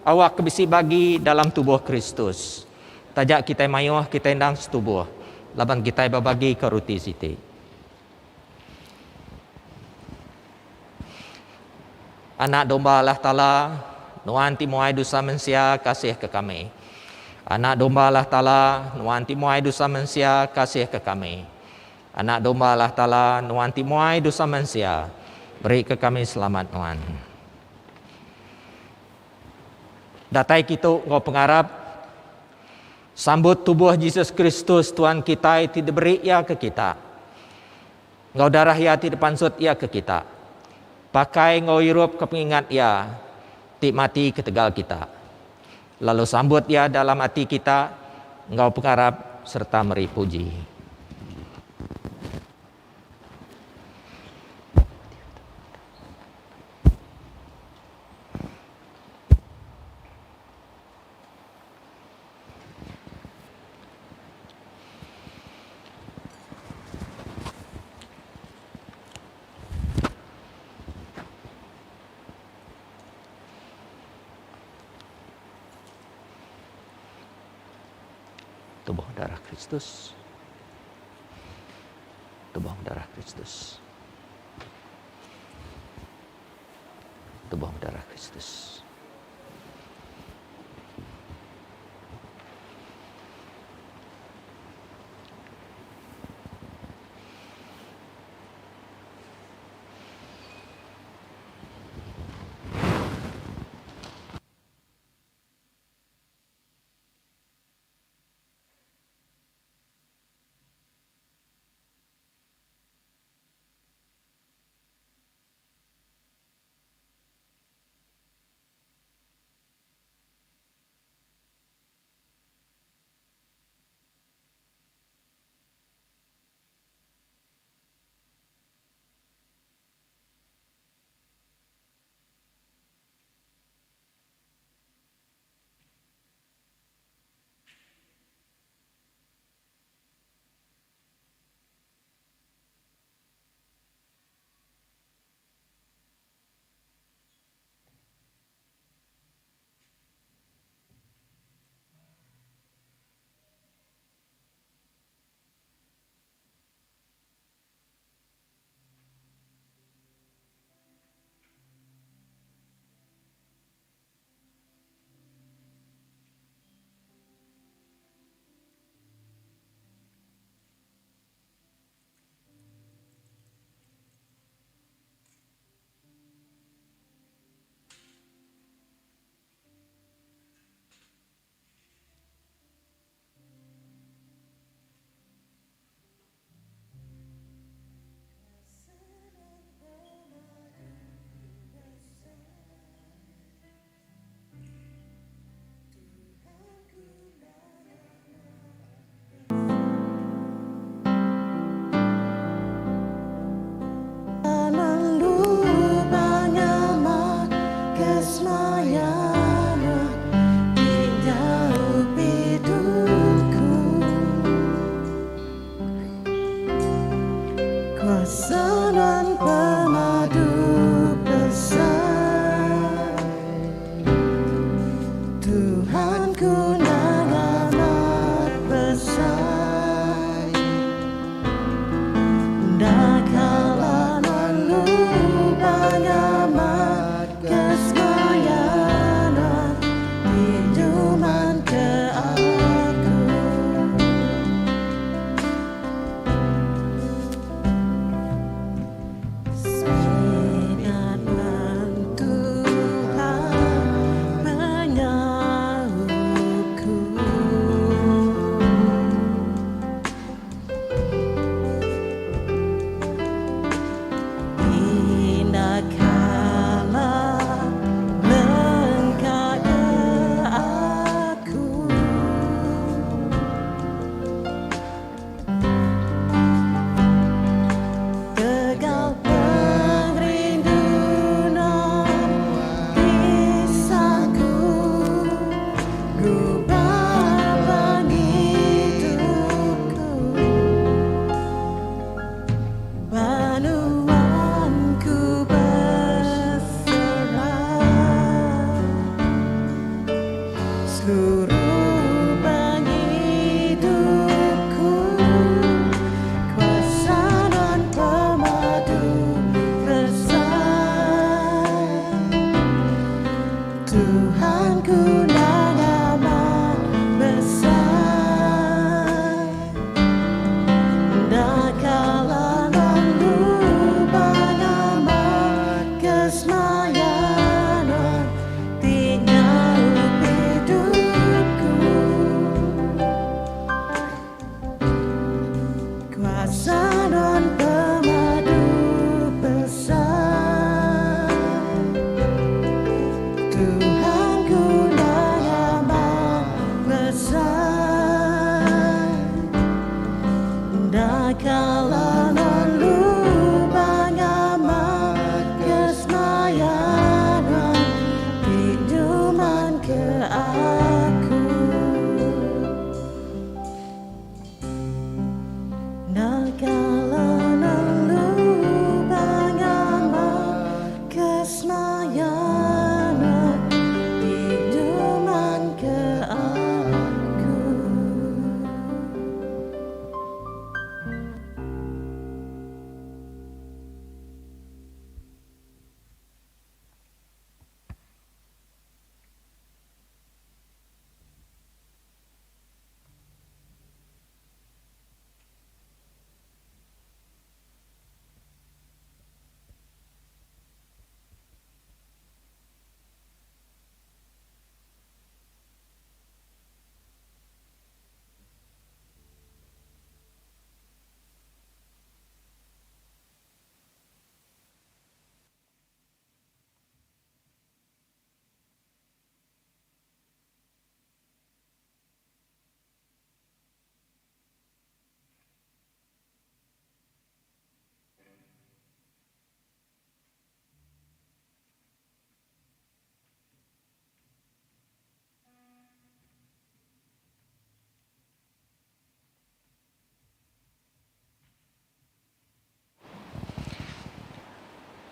awak kebisi bagi dalam tubuh Kristus. Tajak kita mayuh, kita endang setubuh. Laban kita berbagi ke roti siti. Anak domba Allah Ta'ala, Nuan ti muai dosa manusia, kasih ke kami. Anak domba Allah Ta'ala, Nuan ti muai dosa manusia, kasih ke kami. Anak domba Allah Ta'ala, Nuan ti muai dosa manusia, beri ke kami selamat Nuan. Datai kita ngau pengarap, sambut tubuh Yesus Kristus Tuhan kita tidak beri ia ke kita. Ngau darah ia tidak pansut ia ke kita. Pakai ngau irup ke pengingat ia tik mati ketegal kita. Lalu sambut ia dalam hati kita. Ngau pengarap serta meri puji. Tubuh darah Kristus. Tubuh darah Kristus. Tubuh darah Kristus.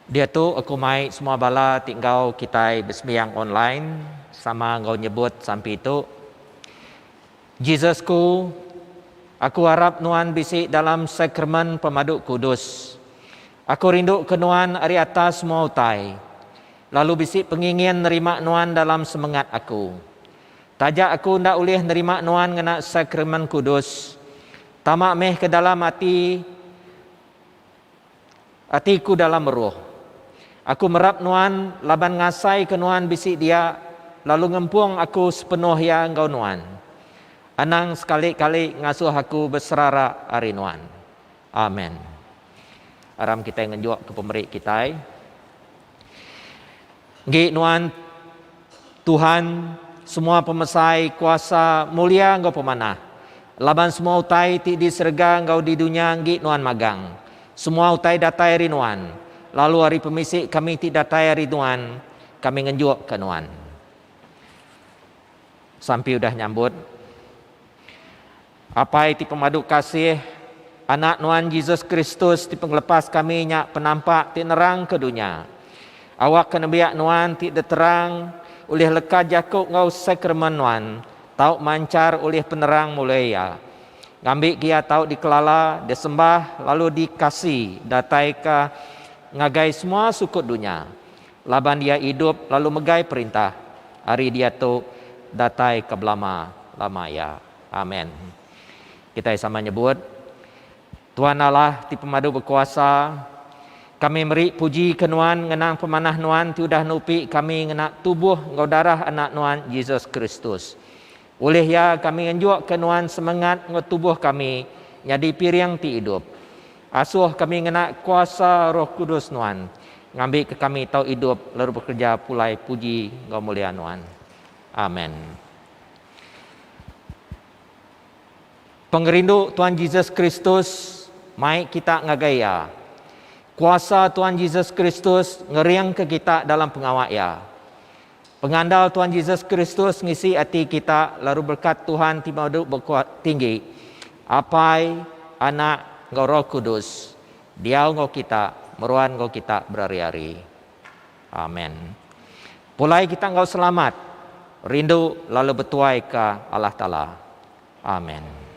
Dia tu aku mai semua bala tinggal kita bersembahyang online sama ngau nyebut sampai itu. Jesusku, aku harap Nuan bisi dalam sakramen pemaduk kudus. Aku rindu ke Nuan hari atas semua utai. Lalu bisi pengingin nerima Nuan dalam semangat aku. Tajak aku ndak boleh nerima Nuan ngena sakramen kudus. Tamak meh ke dalam hatiku dalam roh. Aku merap Nuan, laban ngasai ke Nuan bisik dia, lalu ngempung aku sepenuh ya engkau Nuan. Anang sekali-kali ngasuh aku berserara hari Nuan. Amin. Aram kita ngenjuk ke pemerik kita. Ngi Nuan, Tuhan, semua pemesai kuasa mulia engkau pemanah. Laban semua utai ti di serga engkau di dunia ngi Nuan magang. Semua utai datai hari Nuan. Lalu hari pemisik kami tidak datai hari Nuan. Kami ngenjuk ke Nuan. Sampai udah nyambut. Apa itu pemaduk kasih anak Nuan Yesus Kristus ti penglepas kami nyak penampak ti nerang ke dunia. Awak kena biak Nuan ti terang oleh leka jakuk ngau sakramen Nuan. Tau mancar oleh penerang mulai ya. Ngambil kia tau dikelala, disembah lalu dikasih datai ke ngagai semua sukut dunia. Laban dia hidup lalu megai perintah. Hari dia tu datai ke belama lama ya. Amin. Kita sama nyebut, Tuhan Allah ti pemadu berkuasa, kami meri puji ke Nuan ngenang pemanah Nuan ti udah nupi kami ngenak tubuh ngau darah anak Nuan Yesus Kristus. Oleh ya kami ngenjuk ke Nuan semangat ngau tubuh kami nyadi piring ti hidup. Asuh kami ngenak kuasa Roh Kudus Nuan. Ngambil ke kami tau hidup lalu bekerja pulai puji ngau mulia Nuan. Amin. Pengerindu Tuhan Yesus Kristus, mai kita ngagaya. Kuasa Tuhan Yesus Kristus ngeriang ke kita dalam pengawak ya. Pengandal Tuhan Yesus Kristus ngisi hati kita, lalu berkat Tuhan timau berkuat tinggi. Apai anak ngau Roh Kudus, diau ngau kita, meruan ngau kita berhari-hari. Amin. Pulai kita ngau selamat, rindu lalu bertuai ke Allah Ta'ala. Amin.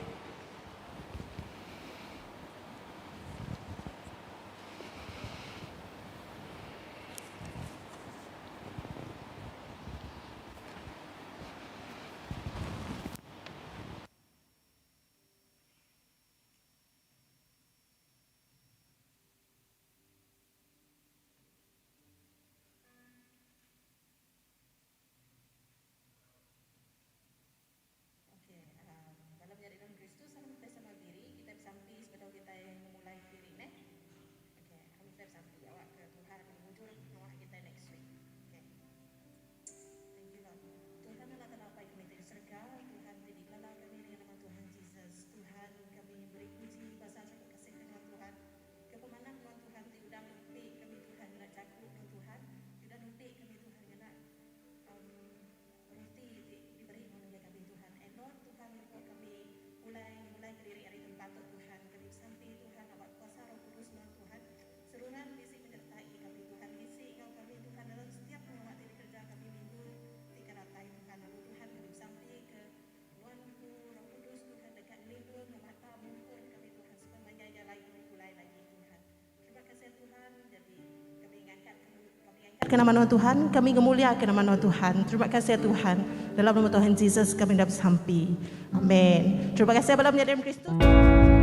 Ke nama Tuhan, kami memuliakan nama Tuhan. Terima kasih Tuhan. Dalam nama Tuhan Yesus kami dapat sampai. Amin. Terima kasih dalam Kristus.